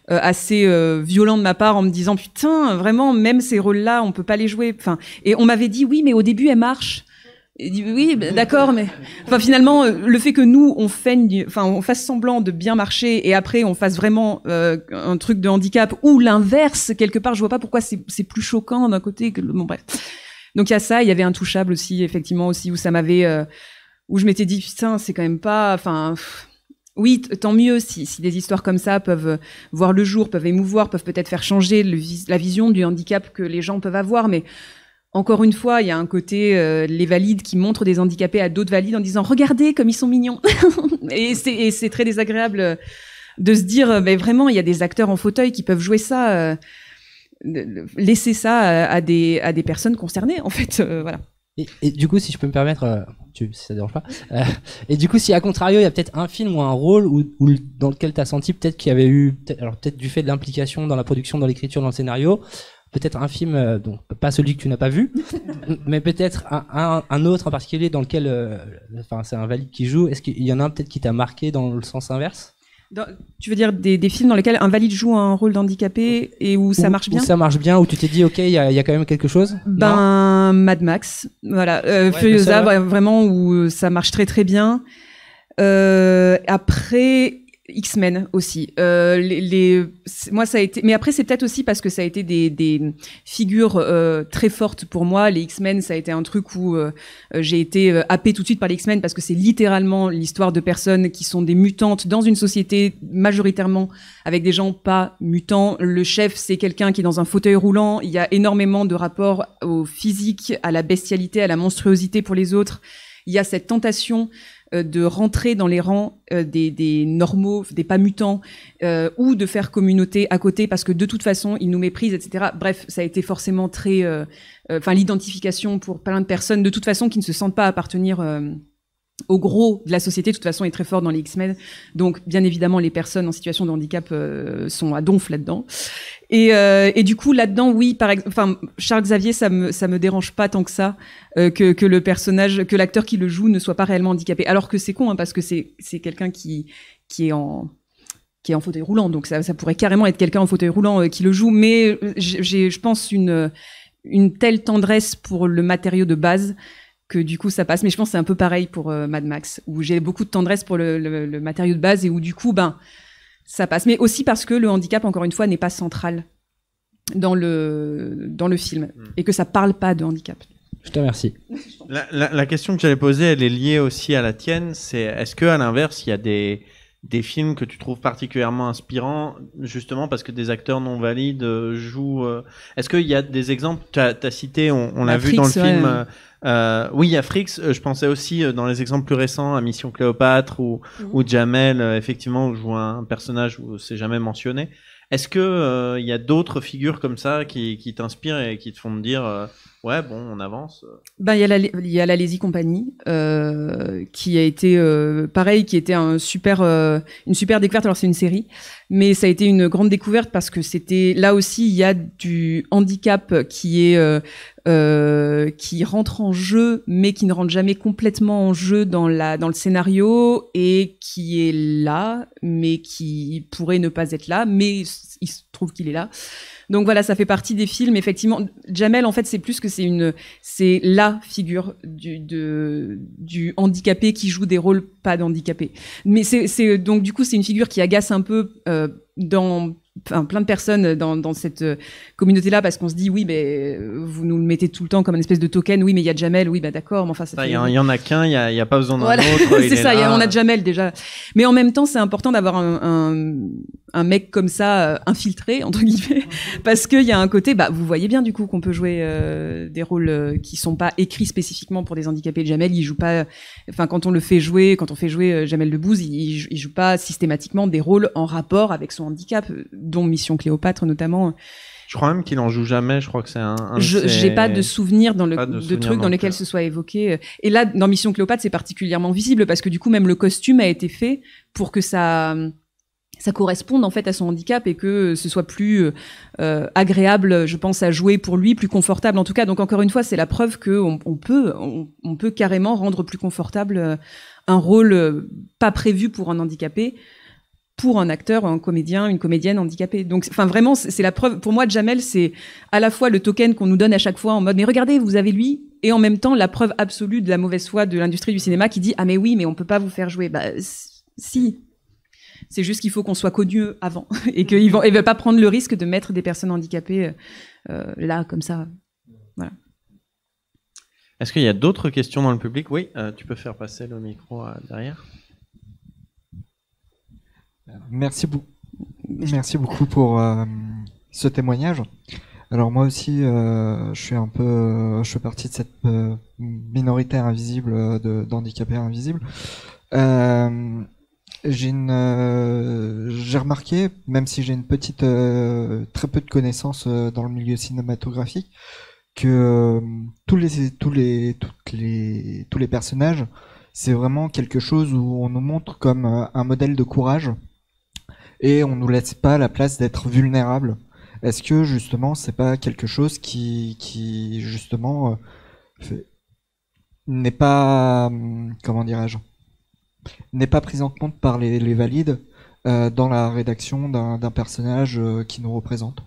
assez violent de ma part en me disant putain, vraiment, même ces rôles-là, on peut pas les jouer. Enfin, et on m'avait dit oui, mais au début, elle marche. Et dit, oui, d'accord, mais enfin finalement, le fait que nous on fasse semblant de bien marcher et après on fasse vraiment un truc de handicap ou l'inverse quelque part, je vois pas pourquoi c'est plus choquant d'un côté que bon bref. Donc il y a ça, il y avait Intouchable aussi effectivement aussi où ça m'avait où je m'étais dit putain c'est quand même pas, enfin. Oui, tant mieux si des histoires comme ça peuvent voir le jour, peuvent émouvoir, peuvent peut-être faire changer la vision du handicap que les gens peuvent avoir. Mais encore une fois, il y a un côté les valides qui montrent des handicapés à d'autres valides en disant « Regardez comme ils sont mignons !» Et c'est très désagréable de se dire « Vraiment, il y a des acteurs en fauteuil qui peuvent jouer ça. Laisser ça à des personnes concernées, en fait. » Voilà. Et du coup, si je peux me permettre, si ça dérange pas, et du coup, si à contrario, il y a peut-être un film ou un rôle dans lequel tu as senti peut-être qu'il y avait eu, peut-être du fait de l'implication dans la production, dans l'écriture, dans le scénario, peut-être un film, donc pas celui que tu n'as pas vu, mais peut-être un autre en particulier dans lequel, c'est un valide qui joue. Est-ce qu'il y en a un peut-être qui t'a marqué dans le sens inverse? Tu veux dire des films dans lesquels un valide joue un rôle d'handicapé et où ça marche bien? Où ça marche bien, où tu t'es dit ok, il y a quand même quelque chose? Mad Max, voilà, Furiosa, vraiment où ça marche très très bien. Après X-Men aussi. Moi ça a été, mais après c'est peut-être aussi parce que ça a été des figures très fortes pour moi. Les X-Men, ça a été un truc où j'ai été happée tout de suite par les X-Men parce que c'est littéralement l'histoire de personnes qui sont des mutantes dans une société majoritairement avec des gens pas mutants. Le chef, c'est quelqu'un qui est dans un fauteuil roulant. Il y a énormément de rapports au physique, à la bestialité, à la monstruosité pour les autres. Il y a cette tentation de rentrer dans les rangs des normaux, des pas mutants, ou de faire communauté à côté parce que de toute façon ils nous méprisent, etc. Bref, ça a été forcément très, l'identification pour plein de personnes de toute façon qui ne se sentent pas appartenir au gros de la société, de toute façon est très fort dans les X-Men. Donc bien évidemment les personnes en situation de handicap sont à donf là-dedans. Et du coup là-dedans, oui, par exemple, Charles Xavier, ça me dérange pas tant que ça que le personnage, que l'acteur qui le joue ne soit pas réellement handicapé. Alors que c'est con, hein, parce que c'est quelqu'un qui est en fauteuil roulant, donc ça pourrait carrément être quelqu'un en fauteuil roulant qui le joue. Mais j'ai, je pense, une telle tendresse pour le matériau de base que du coup ça passe. Mais je pense que c'est un peu pareil pour Mad Max, où j'ai beaucoup de tendresse pour le matériau de base et où du coup, ça passe. Mais aussi parce que le handicap, encore une fois, n'est pas central dans le film et que ça parle pas de handicap. Je te remercie. La question que j'allais poser, elle est liée aussi à la tienne. C'est est-ce que à l'inverse, il y a des films que tu trouves particulièrement inspirants, justement parce que des acteurs non valides jouent. Est-ce qu'il y a des exemples? T'as cité, on l'a vu dans le film. Oui, il y a Frix. Je pensais aussi dans les exemples plus récents à Mission Cléopâtre où Jamel effectivement joue un personnage où c'est jamais mentionné. Est-ce que il y a d'autres figures comme ça qui t'inspirent et qui te font te dire ouais bon on avance? Il y a la Lazy Company qui a été pareil, qui était une super découverte. Alors c'est une série, mais ça a été une grande découverte parce que c'était là aussi il y a du handicap qui rentre en jeu mais qui ne rentre jamais complètement en jeu dans le scénario et qui est là mais qui pourrait ne pas être là, mais il se trouve qu'il est là. Donc voilà, ça fait partie des films. Effectivement, Jamel, en fait, c'est plus que c'est la figure du handicapé qui joue des rôles pas d'handicapé. Mais donc du coup, c'est une figure qui agace un peu plein de personnes dans cette communauté-là parce qu'on se dit oui, mais vous nous le mettez tout le temps comme une espèce de token. Oui, mais il y a Jamel. Oui, d'accord. Mais enfin, il y en a qu'un. Il y a pas besoin d'un autre. C'est ça. On a Jamel déjà. Mais en même temps, c'est important d'avoir un mec comme ça infiltré entre guillemets parce qu'il y a un côté vous voyez bien du coup qu'on peut jouer des rôles qui sont pas écrits spécifiquement pour des handicapés. Jamel il joue pas, enfin quand on fait jouer Jamel Debbouze, il joue pas systématiquement des rôles en rapport avec son handicap, dont Mission Cléopâtre notamment. Je crois même qu'il en joue jamais. Je crois que c'est j'ai pas de souvenir de trucs dans lesquels ce soit évoqué. Et là, dans Mission Cléopâtre, c'est particulièrement visible parce que du coup, même le costume a été fait pour que ça corresponde en fait à son handicap et que ce soit plus agréable, je pense, à jouer pour lui, plus confortable en tout cas. Donc encore une fois, c'est la preuve que on peut carrément rendre plus confortable un rôle pas prévu pour un handicapé, pour un acteur, un comédien, une comédienne handicapée. Donc, enfin, vraiment, c'est la preuve. Pour moi, Jamel, c'est à la fois le token qu'on nous donne à chaque fois en mode, mais regardez, vous avez lui, et en même temps, la preuve absolue de la mauvaise foi de l'industrie du cinéma qui dit, ah, mais oui, mais on peut pas vous faire jouer. Si. C'est juste qu'il faut qu'on soit connu avant. Et qu'ils veulent pas prendre le risque de mettre des personnes handicapées, là, comme ça. Voilà. Est-ce qu'il y a d'autres questions dans le public? Oui, tu peux faire passer le micro derrière. Merci beaucoup pour ce témoignage. Alors moi aussi, je fais partie de cette minorité invisible d'handicapés invisibles. J'ai remarqué, même si j'ai une petite, très peu de connaissances dans le milieu cinématographique, que tous les personnages, c'est vraiment quelque chose où on nous montre comme un modèle de courage. Et on nous laisse pas la place d'être vulnérable. Est-ce que justement c'est pas quelque chose qui justement n'est pas, comment dirais-je, n'est pas pris en compte par les valides dans la rédaction d'un personnage qui nous représente?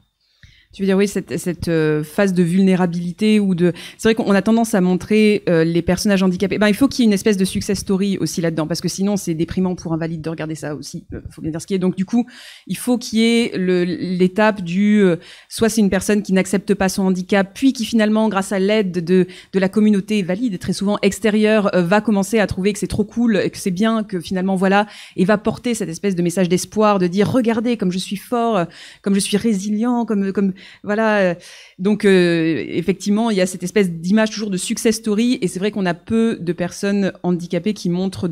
Tu veux dire, oui, cette phase de vulnérabilité ou de... C'est vrai qu'on a tendance à montrer les personnages handicapés. Il faut qu'il y ait une espèce de success story aussi là-dedans, parce que sinon c'est déprimant pour un valide de regarder ça aussi. Faut bien dire ce qui est. Donc du coup, il faut qu'il y ait l'étape du... soit c'est une personne qui n'accepte pas son handicap, puis qui finalement, grâce à l'aide de la communauté valide, très souvent extérieure, va commencer à trouver que c'est trop cool, et que c'est bien, que finalement, voilà, et va porter cette espèce de message d'espoir, de dire, regardez, comme je suis fort, comme je suis résilient, comme voilà. Donc effectivement, il y a cette espèce d'image toujours de success story, et c'est vrai qu'on a peu de personnes handicapées qui montrent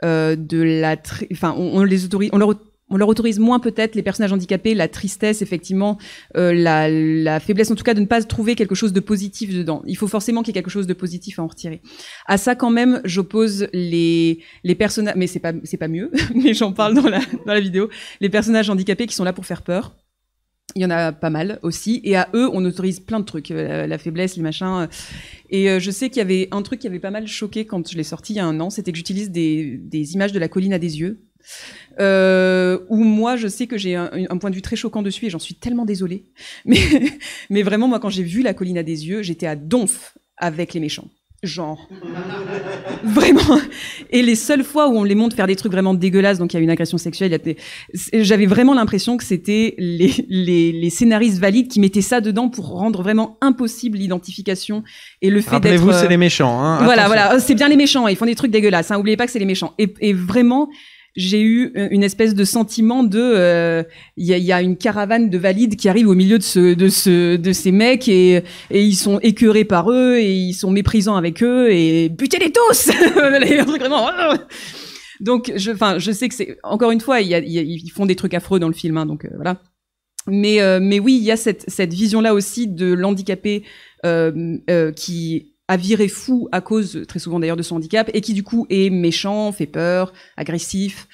enfin, on leur autorise moins peut-être, les personnages handicapés, la tristesse, effectivement, la faiblesse, en tout cas, de ne pas trouver quelque chose de positif dedans. Il faut forcément qu'il y ait quelque chose de positif à en retirer. À ça, quand même, j'oppose les personnages, mais c'est pas mieux, mais j'en parle dans la vidéo, les personnages handicapés qui sont là pour faire peur. Il y en a pas mal aussi, et à eux, on autorise plein de trucs, la faiblesse, les machins. Et je sais qu'il y avait un truc qui avait pas mal choqué quand je l'ai sorti il y a 1 an, c'était que j'utilise des images de la colline à des yeux, où moi, je sais que j'ai un point de vue très choquant dessus, et j'en suis tellement désolée. Mais vraiment, moi, quand j'ai vu la colline à des yeux, j'étais à donf avec les méchants. Genre. Vraiment. Et les seules fois où on les montre faire des trucs vraiment dégueulasses, donc il y a une agression sexuelle, j'avais vraiment l'impression que c'était les scénaristes valides qui mettaient ça dedans pour rendre vraiment impossible l'identification et le fait d'être... Rappelez-vous, c'est les méchants. Hein. Voilà, c'est bien les méchants, ils font des trucs dégueulasses, hein, oubliez pas que c'est les méchants. Et vraiment... j'ai eu une espèce de sentiment de y a une caravane de valides qui arrive au milieu de ces mecs et ils sont écœurés par eux et ils sont méprisants avec eux et butez-les tous. Un truc vraiment. Donc je sais que c'est encore une fois ils font des trucs affreux dans le film, hein, donc voilà. Mais oui, il y a cette vision là aussi de l'handicapé qui a viré fou à cause, très souvent d'ailleurs, de son handicap, et qui du coup est méchant, fait peur, agressif,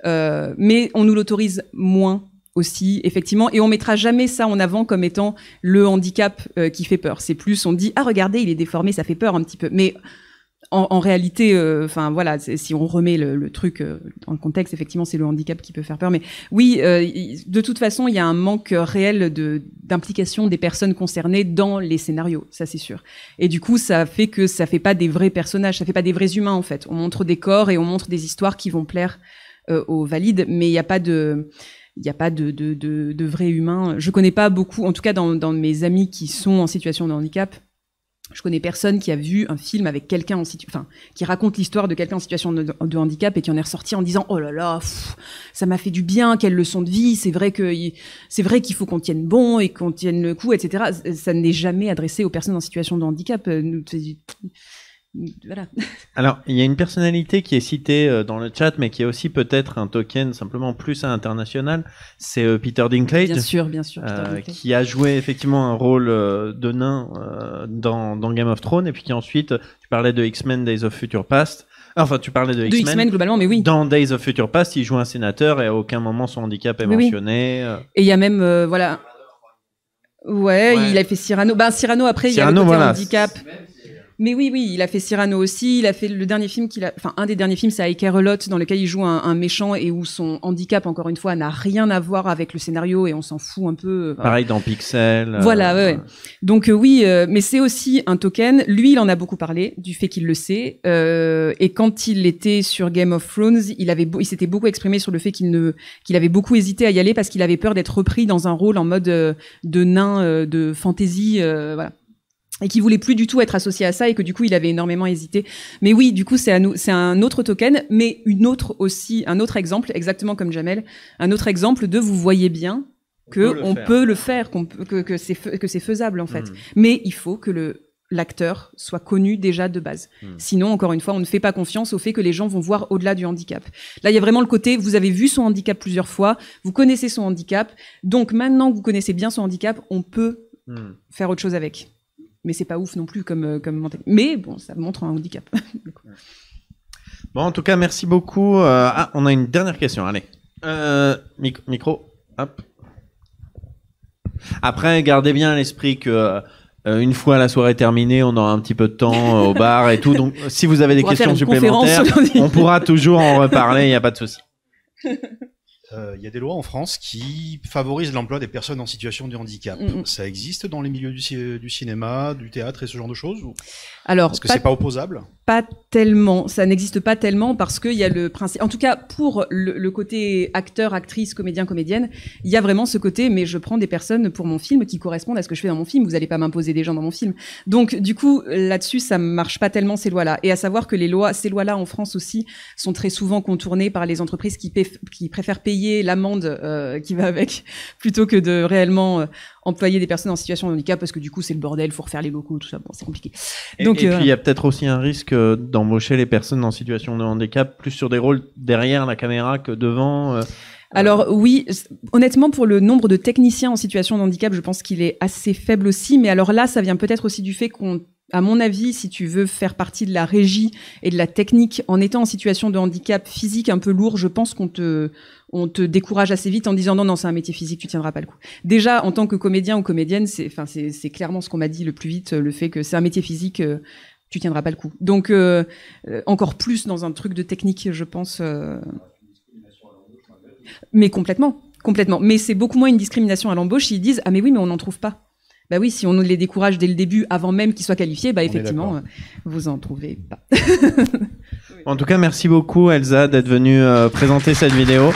mais on nous l'autorise moins aussi, effectivement, et on mettra jamais ça en avant comme étant le handicap qui fait peur. C'est plus, on dit, ah regardez, il est déformé, ça fait peur un petit peu, mais en réalité, enfin voilà, si on remet le truc dans le contexte, effectivement, c'est le handicap qui peut faire peur. Mais oui, de toute façon, il y a un manque réel d'implication des personnes concernées dans les scénarios, ça c'est sûr. Et du coup, ça fait que ça fait pas des vrais personnages, ça fait pas des vrais humains en fait. On montre des corps et on montre des histoires qui vont plaire aux valides, mais il y a pas de vrais humains. Je connais pas beaucoup, en tout cas dans mes amis qui sont en situation de handicap. Je connais personne qui a vu un film avec quelqu'un qui raconte l'histoire de quelqu'un en situation de handicap et qui en est ressorti en disant oh là là, ça m'a fait du bien, quelle leçon de vie. C'est vrai qu'il faut qu'on tienne bon et qu'on tienne le coup, etc. Ça n'est jamais adressé aux personnes en situation de handicap. Voilà. Alors, il y a une personnalité qui est citée dans le chat, mais qui est aussi peut-être un token simplement plus à l'international. C'est Peter Dinklage. Bien sûr, Peter Dinklage. Qui a joué effectivement un rôle de nain dans Game of Thrones, et puis qui ensuite, tu parlais de X-Men Days of Future Past. Enfin, tu parlais de X-Men globalement, mais oui. Dans Days of Future Past, il joue un sénateur et à aucun moment son handicap est mentionné. Et il y a même, voilà. Ouais, il a fait Cyrano. Cyrano, après, il y a le côté handicap. Mais oui, il a fait Cyrano aussi. Il a fait le dernier film un des derniers films, c'est I Care a Lot, dans lequel il joue un méchant et où son handicap, encore une fois, n'a rien à voir avec le scénario et on s'en fout un peu. Pareil dans Pixel. Voilà, ouais. Donc oui, mais c'est aussi un token. Lui, il en a beaucoup parlé du fait qu'il le sait. Et quand il était sur Game of Thrones, il s'était beaucoup exprimé sur le fait qu'il avait beaucoup hésité à y aller parce qu'il avait peur d'être repris dans un rôle en mode de nain, de fantasy, voilà. Et qui voulait plus du tout être associé à ça et que du coup il avait énormément hésité. Mais oui, du coup c'est un autre token, mais un autre exemple, exactement comme Jamel, un autre exemple de vous voyez bien que on peut le faire, que c'est faisable en fait. Mais il faut que l'acteur soit connu déjà de base. Sinon, encore une fois, on ne fait pas confiance au fait que les gens vont voir au-delà du handicap. Là, il y a vraiment le côté, vous avez vu son handicap plusieurs fois, vous connaissez son handicap, donc maintenant que vous connaissez bien son handicap, on peut faire autre chose avec. Mais c'est pas ouf non plus comme mentalité. Mais bon, ça montre un handicap. Bon, en tout cas, merci beaucoup. On a une dernière question. Allez. Micro. Hop. Après, gardez bien à l'esprit que une fois la soirée terminée, on aura un petit peu de temps au bar et tout. Donc, si vous avez des questions supplémentaires, on pourra toujours en reparler. Il n'y a pas de souci. Il y a des lois en France qui favorisent l'emploi des personnes en situation de handicap. Ça existe dans les milieux du cinéma, du théâtre et ce genre de choses Alors, est-ce que c'est pas opposable? Pas tellement, ça n'existe pas tellement parce qu'il y a le principe, en tout cas pour le côté acteur, actrice, comédien, comédienne, il y a vraiment ce côté, mais je prends des personnes pour mon film qui correspondent à ce que je fais dans mon film, vous allez pas m'imposer des gens dans mon film. Donc du coup, là-dessus, ça marche pas tellement ces lois-là. Et à savoir que ces lois-là en France aussi sont très souvent contournées par les entreprises qui préfèrent payer l'amende qui va avec, plutôt que de réellement employer des personnes en situation de handicap, parce que du coup c'est le bordel, faut refaire les locaux, tout ça, bon, c'est compliqué. Donc, et puis il y a peut-être aussi un risque d'embaucher les personnes en situation de handicap plus sur des rôles derrière la caméra que devant. Alors oui, honnêtement pour le nombre de techniciens en situation de handicap, je pense qu'il est assez faible aussi, mais alors là ça vient peut-être aussi du fait à mon avis, si tu veux faire partie de la régie et de la technique en étant en situation de handicap physique un peu lourd, je pense qu'on te décourage assez vite en disant non, c'est un métier physique, tu tiendras pas le coup. Déjà, en tant que comédien ou comédienne, c'est clairement ce qu'on m'a dit le plus vite, le fait que c'est un métier physique, tu tiendras pas le coup. Donc, encore plus dans un truc de technique, je pense. Mais complètement. Mais c'est beaucoup moins une discrimination à l'embauche s'ils disent ah mais oui, mais on n'en trouve pas. Bah oui, si on les décourage dès le début, avant même qu'ils soient qualifiés, bah effectivement, vous en trouvez pas. En tout cas, merci beaucoup Elsa d'être venue présenter cette vidéo.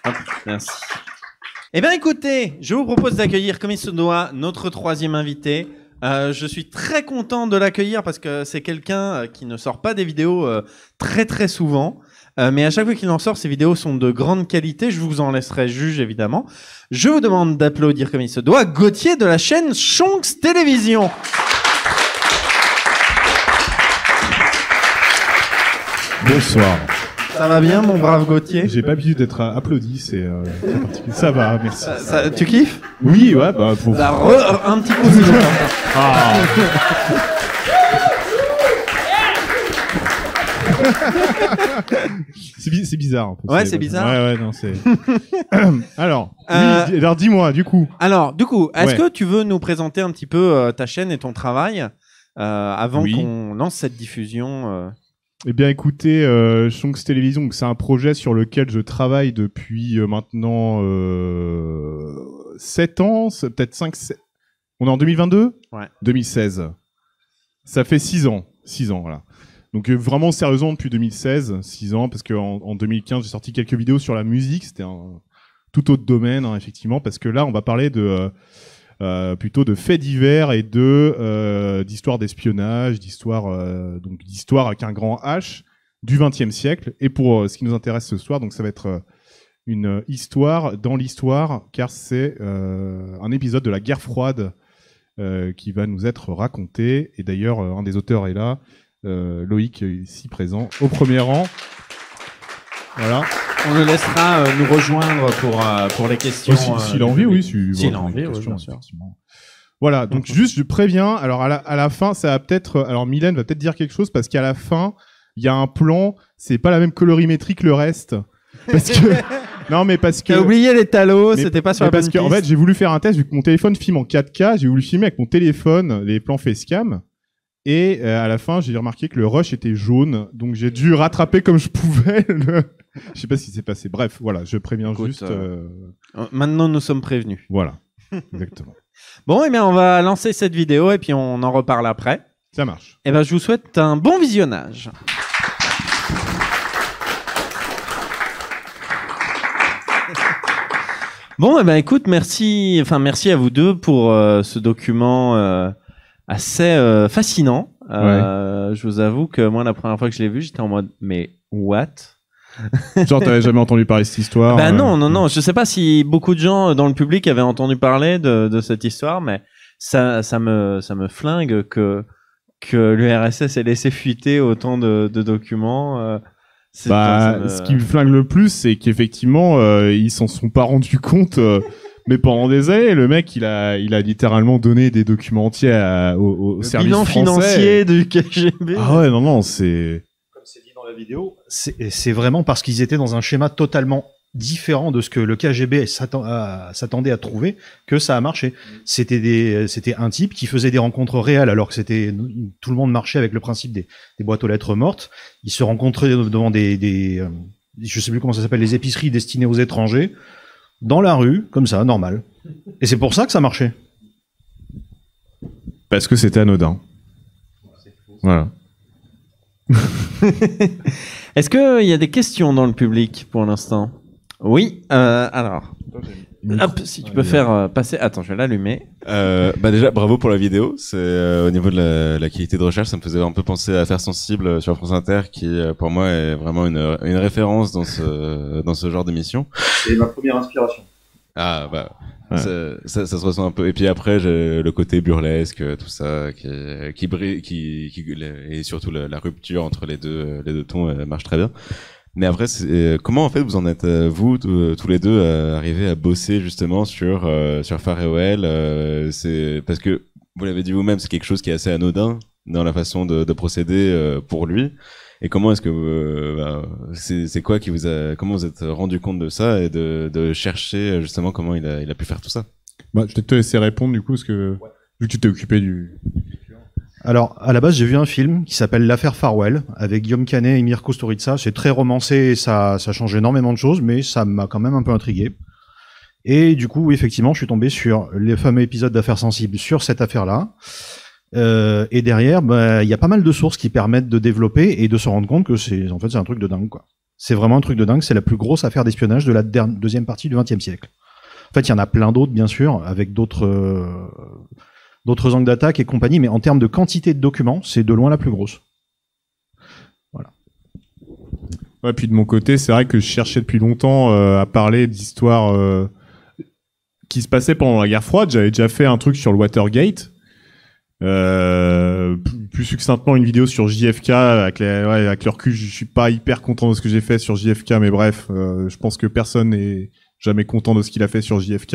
Hop, merci. Eh bien écoutez, je vous propose d'accueillir comme il se doit notre troisième invité. Je suis très content de l'accueillir parce que c'est quelqu'un qui ne sort pas des vidéos très très souvent. Mais à chaque fois qu'il en sort, ces vidéos sont de grande qualité. Je vous en laisserai juge, évidemment. Je vous demande d'applaudir comme il se doit Gauthier de la chaîne Shonks Télévision. Bonsoir. Ça va bien, mon brave Gauthier? J'ai pas l'habitude d'être applaudi, c'est très particulier. Ça va, merci. Tu kiffes? Oui, ouais, bah pour... un petit coup de C'est bizarre. Un peu, ouais, c'est bizarre. Ouais, non, c'est. Alors, dis-moi, du coup. Est-ce que tu veux nous présenter un petit peu ta chaîne et ton travail avant qu'on lance cette diffusion Eh bien, écoutez, Shonks Télévision, c'est un projet sur lequel je travaille depuis maintenant 7 ans, peut-être 5, 7... On est en 2022 ? Ouais. 2016. Ça fait 6 ans. 6 ans, voilà. Donc vraiment sérieusement depuis 2016, 6 ans, parce qu'en 2015 j'ai sorti quelques vidéos sur la musique, c'était un tout autre domaine, hein, effectivement, parce que là, on va parler de plutôt de faits divers et d'histoires d'espionnage, d'histoires avec un grand H du XXe siècle. Et pour ce qui nous intéresse ce soir, donc ça va être une histoire dans l'histoire, car c'est un épisode de la guerre froide qui va nous être raconté. Et d'ailleurs, un des auteurs est là, Loïc, ici présent, au premier rang. Voilà. On le laissera nous rejoindre pour les questions. S'il a envie, oui. S'il a envie, oui, bien sûr. Voilà, donc juste, je préviens, alors à la fin, ça va peut-être... Alors Mylène va peut-être dire quelque chose, parce qu'à la fin, il y a un plan, c'est pas la même colorimétrie que le reste. Parce que... Non, mais parce que... T'as oublié les talos, c'était pas sur la bonne piste. Parce qu'en fait, j'ai voulu faire un test, vu que mon téléphone filme en 4K, j'ai voulu filmer avec mon téléphone les plans facecam. Et à la fin, j'ai remarqué que le rush était jaune, donc j'ai dû rattraper comme je pouvais. Je sais pas ce qui s'est passé. Bref, voilà, je préviens. Écoute, juste. Maintenant, nous sommes prévenus. Voilà, exactement. Bon, eh bien, on va lancer cette vidéo et puis on en reparle après. Ça marche. Eh bien, je vous souhaite un bon visionnage. Bon, eh ben, écoute, merci à vous deux pour ce document assez fascinant. Je vous avoue que moi, la première fois que je l'ai vu, j'étais en mode, mais what? Genre, t'avais jamais entendu parler de cette histoire? Ben non. Je sais pas si beaucoup de gens dans le public avaient entendu parler de cette histoire, mais ça me flingue que l'URSS ait laissé fuiter autant de documents. Ce qui me flingue le plus, c'est qu'effectivement, ils s'en sont pas rendus compte. Mais pendant des années, le mec, il a littéralement donné des documents entiers au service bilan français. Financier du KGB. Ah ouais, non, c'est... Comme c'est dit dans la vidéo, c'est vraiment parce qu'ils étaient dans un schéma totalement différent de ce que le KGB s'attendait à trouver que ça a marché. C'était un type qui faisait des rencontres réelles alors que tout le monde marchait avec le principe des boîtes aux lettres mortes. Ils se rencontraient devant je sais plus comment ça s'appelle, les épiceries destinées aux étrangers, dans la rue, comme ça, normal. Et c'est pour ça que ça marchait. Parce que c'était anodin. Voilà. Est-ce qu'il y a des questions dans le public pour l'instant? Oui, alors. Hop, si tu peux faire passer. Attends, je vais l'allumer. Déjà, bravo pour la vidéo. C'est au niveau de la qualité de recherche, ça me faisait un peu penser à Affaires sensibles sur France Inter, qui pour moi est vraiment une référence dans ce genre d'émission. C'est ma première inspiration. Ah bah. Ouais. Ça se ressent un peu. Et puis après, j'ai le côté burlesque, tout ça, qui brille, et surtout la rupture entre les deux tons marche très bien. Mais après, comment en fait vous en êtes vous tous les deux arrivés à bosser justement sur Farewell? C'est parce que vous l'avez dit vous-même, c'est quelque chose qui est assez anodin dans la façon de procéder pour lui. Et comment est-ce que c'est quoi qui comment vous êtes rendu compte de ça et de chercher justement comment il a pu faire tout ça? Je vais peut-être te laisser répondre du coup parce que vu que tu t'es occupé du. Alors, à la base, j'ai vu un film qui s'appelle L'affaire Farewell, avec Guillaume Canet et Mirko Storica. C'est très romancé et ça change énormément de choses, mais ça m'a quand même un peu intrigué. Et du coup, effectivement, je suis tombé sur les fameux épisodes d'Affaires sensibles sur cette affaire-là. Et derrière, il y a pas mal de sources qui permettent de développer et de se rendre compte que c'est un truc de dingue, quoi. C'est vraiment un truc de dingue. C'est la plus grosse affaire d'espionnage de la deuxième partie du XXe siècle. En fait, il y en a plein d'autres, bien sûr, avec d'autres angles d'attaque et compagnie, mais en termes de quantité de documents, c'est de loin la plus grosse. Voilà. Ouais, puis de mon côté, c'est vrai que je cherchais depuis longtemps à parler d'histoires qui se passaient pendant la guerre froide. J'avais déjà fait un truc sur le Watergate. Plus succinctement, une vidéo sur JFK. Avec le recul, je suis pas hyper content de ce que j'ai fait sur JFK, mais bref, je pense que personne n'est jamais content de ce qu'il a fait sur JFK.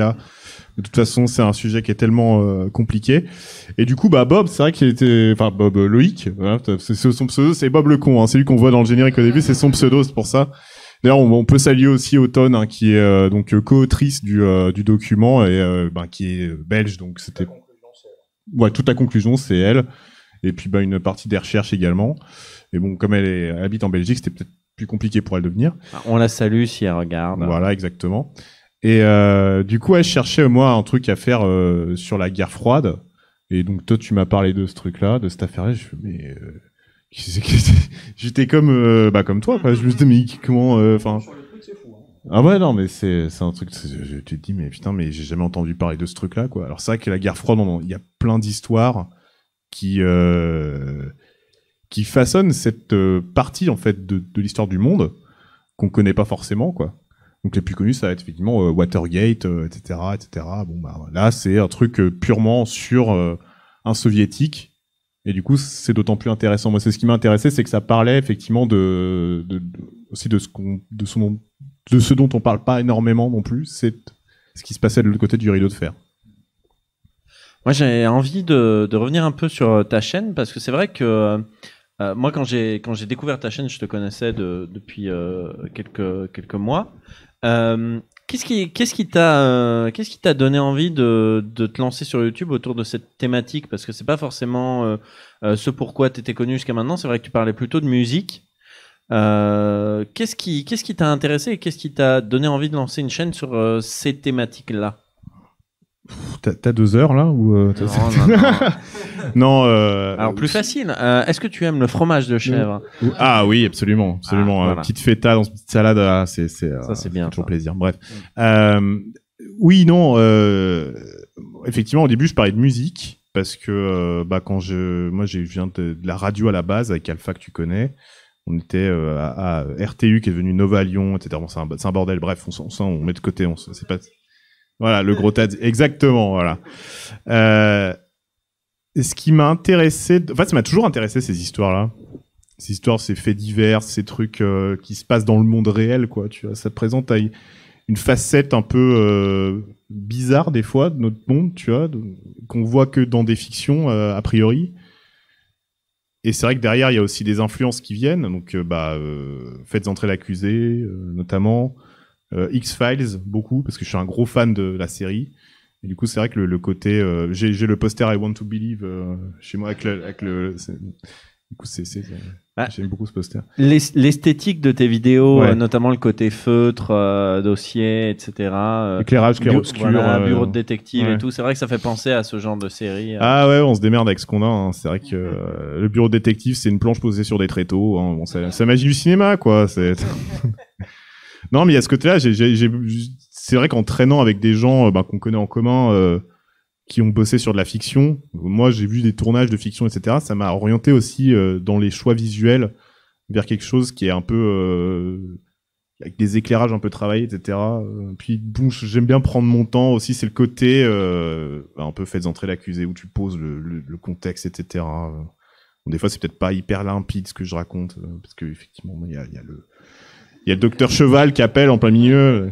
De toute façon, c'est un sujet qui est tellement compliqué. Et du coup, Bob, c'est vrai qu'il était... Enfin, Bob, Loïc, voilà, c'est son pseudo, c'est Bob Lecon, hein, c'est lui qu'on voit dans le générique au début, c'est son pseudo, c'est pour ça. D'ailleurs, on peut saluer aussi Autonne, hein, qui est donc co-autrice du document, et qui est belge, donc c'était... Ouais, toute la conclusion, c'est elle. Et puis une partie des recherches également. Et bon, comme elle habite en Belgique, c'était peut-être plus compliqué pour elle de venir. On la salue si elle regarde. Voilà, exactement. Et du coup, je cherchais moi un truc à faire sur la guerre froide. Et donc toi, tu m'as parlé de ce truc-là, de cette affaire-là. J'étais comme toi, quoi. Je me suis dit mais comment, enfin. Sur le truc, c'est fou. Hein. Ah ouais, non, mais c'est un truc, tu te dis, mais putain, mais j'ai jamais entendu parler de ce truc-là, quoi. Alors c'est vrai que la guerre froide, il y a plein d'histoires qui façonnent cette partie, en fait, de l'histoire du monde qu'on connaît pas forcément, quoi. Donc les plus connus, ça va être effectivement Watergate, etc., etc. Bon, bah là, c'est un truc purement sur un soviétique. Et du coup, c'est d'autant plus intéressant. Moi, c'est ce qui m'a intéressé, c'est que ça parlait effectivement aussi de ce dont on parle pas énormément non plus, c'est ce qui se passait de l'autre côté du rideau de fer. Moi, j'ai envie de revenir un peu sur ta chaîne, parce que c'est vrai que moi, quand j'ai découvert ta chaîne, je te connaissais depuis quelques mois. Qu'est-ce qui t'a donné envie de te lancer sur YouTube autour de cette thématique? Parce que c'est pas forcément ce pourquoi tu étais connu jusqu'à maintenant. C'est vrai que tu parlais plutôt de musique. Qu'est-ce qui t'a intéressé et qu'est-ce qui t'a donné envie de lancer une chaîne sur ces thématiques-là? T'as 2 heures là ou Non. Non. Alors plus facile. Est-ce que tu aimes le fromage de chèvre? Ah oui, absolument. Voilà. Petite feta dans une petite salade, là, ça c'est bien. Toujours plaisir. Bref. Oui, non. Effectivement, au début, je parlais de musique parce que moi, je viens de la radio à la base avec Alpha que tu connais. On était à RTU qui est devenu Nova Lyon, etc. Bon, c'est un bordel. Bref, on met de côté. C'est pas. Voilà, le gros tas. Exactement, voilà. Ce qui m'a intéressé, en fait, ça m'a toujours intéressé ces histoires-là. Ces histoires, ces faits divers, ces trucs qui se passent dans le monde réel, quoi. Tu vois, ça te présente une facette un peu bizarre des fois de notre monde, tu vois, qu'on voit que dans des fictions a priori. Et c'est vrai que derrière, il y a aussi des influences qui viennent. Donc, Faites entrer l'accusé, notamment. X-Files, beaucoup, parce que je suis un gros fan de la série. Et du coup, c'est vrai que le côté... j'ai le poster I Want to Believe chez moi avec le du coup, j'aime beaucoup ce poster. L'esthétique de tes vidéos, Ouais. Notamment le côté feutre, dossier, etc. Éclairage clair-obscur. Voilà, bureau de détective ouais. et tout. C'est vrai que ça fait penser à ce genre de série. Ah ouais, on se démerde avec ce qu'on a. Hein. C'est vrai que le bureau de détective, c'est une planche posée sur des tréteaux. Hein. Bon, c'est la magie du cinéma, quoi. Non, mais il y a ce côté-là. C'est vrai qu'en traînant avec des gens qu'on connaît en commun, qui ont bossé sur de la fiction, moi j'ai vu des tournages de fiction, etc. Ça m'a orienté aussi dans les choix visuels vers quelque chose qui est un peu avec des éclairages un peu travaillés, etc. Puis bon, j'aime bien prendre mon temps aussi. C'est le côté un peu faites entrer l'accusé où tu poses le contexte, etc. Bon, des fois c'est peut-être pas hyper limpide ce que je raconte parce que effectivement il y a le docteur Cheval qui appelle en plein milieu.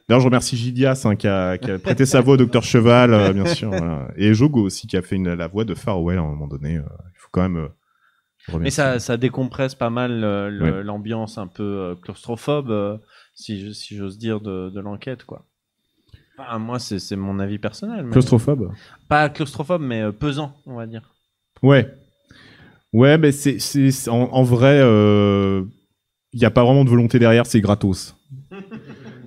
D'ailleurs, je remercie Gidias qui a prêté sa voix au docteur Cheval, bien sûr. Voilà. Et Jogo aussi qui a fait la voix de Farewell à un moment donné. Il faut quand même remercier. Mais ça décompresse pas mal Ouais. l'ambiance un peu claustrophobe, si j'ose dire, de l'enquête, quoi. Enfin, moi, c'est mon avis personnel. Mais... Claustrophobe? Pas claustrophobe, mais pesant, on va dire. Ouais. Ouais, mais c'est en vrai, il n'y a pas vraiment de volonté derrière, c'est gratos.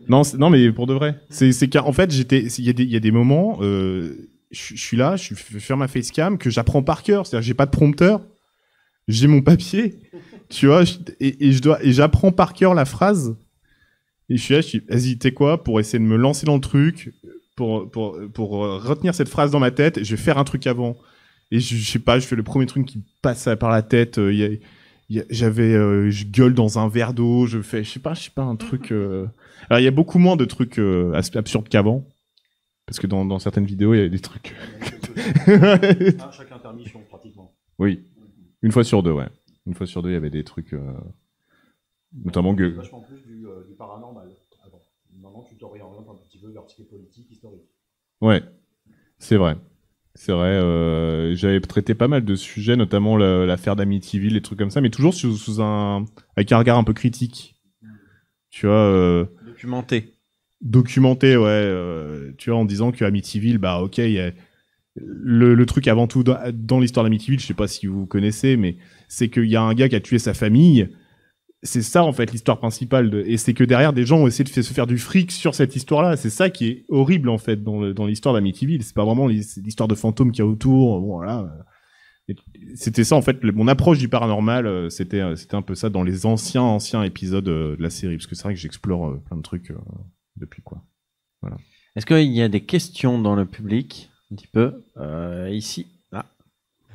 Non, mais pour de vrai. C'est qu'en fait, il y a des moments, je suis là, je fais faire ma facecam, que j'apprends par cœur. C'est-à-dire, j'ai pas de prompteur, j'ai mon papier, tu vois, et j'apprends par cœur la phrase. Et je suis là, vas-y, t'es quoi, pour essayer de me lancer dans le truc, pour retenir cette phrase dans ma tête, je vais faire un truc avant. Et je sais pas, je fais le premier truc qui passe par la tête. Je gueule dans un verre d'eau, je sais pas, un truc. Alors il y a beaucoup moins de trucs absurdes qu'avant, parce que dans certaines vidéos il y a des trucs. Chaque intermission pratiquement. Oui, une fois sur deux, ouais. Une fois sur deux, il y avait des trucs, notamment que. Vachement plus du paranormal avant. Maintenant, tu t'orientes un petit peu vers ce qui est politique, historique. Ouais, c'est vrai. C'est vrai, j'avais traité pas mal de sujets, notamment l'affaire d'Amityville, les trucs comme ça, mais toujours avec un regard un peu critique. Tu vois. Documenté, ouais. Tu vois, en disant que Amityville, bah ok, il y a le truc avant tout dans l'histoire d'Amityville, je sais pas si vous connaissez, mais c'est qu'il y a un gars qui a tué sa famille. C'est ça en fait l'histoire principale et c'est que derrière des gens ont essayé de se faire du fric sur cette histoire-là. C'est ça qui est horrible en fait dans l'histoire d'Amityville. C'est pas vraiment l'histoire de fantômes qu'il y a autour. Bon, voilà. Et c'était ça en fait, mon approche du paranormal, c'était un peu ça dans les anciens épisodes de la série, parce que c'est vrai que j'explore plein de trucs depuis quoi. Voilà. Est-ce qu'il y a des questions dans le public, un petit peu ici?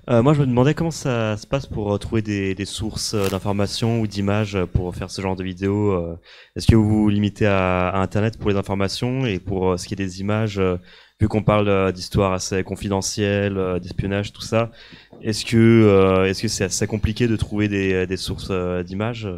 Moi, je me demandais comment ça se passe pour trouver des sources d'informations ou d'images pour faire ce genre de vidéos. Est-ce que vous vous limitez à Internet pour les informations et pour ce qui est des images, vu qu'on parle d'histoires assez confidentielles, d'espionnage, tout ça, est-ce que c'est assez compliqué de trouver des sources d'images?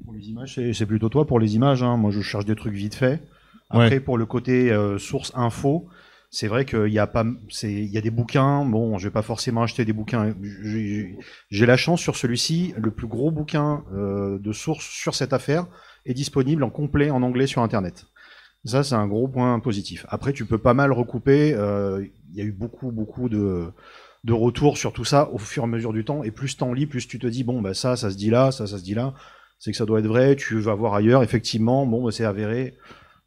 Pour les images, c'est plutôt toi pour les images. Hein. Moi, je cherche des trucs vite fait. Après, pour le côté source info, c'est vrai qu'il y a des bouquins. Bon, je vais pas forcément acheter des bouquins. J'ai la chance sur celui-ci, le plus gros bouquin de source sur cette affaire est disponible en complet en anglais sur Internet. Ça, c'est un gros point positif. Après, tu peux pas mal recouper. Il y a eu beaucoup de retours sur tout ça au fur et à mesure du temps. Et plus t'en lis, plus tu te dis bon, bah ça se dit là, ça se dit là. C'est que ça doit être vrai. Tu vas voir ailleurs. Effectivement, bon, bah, c'est avéré.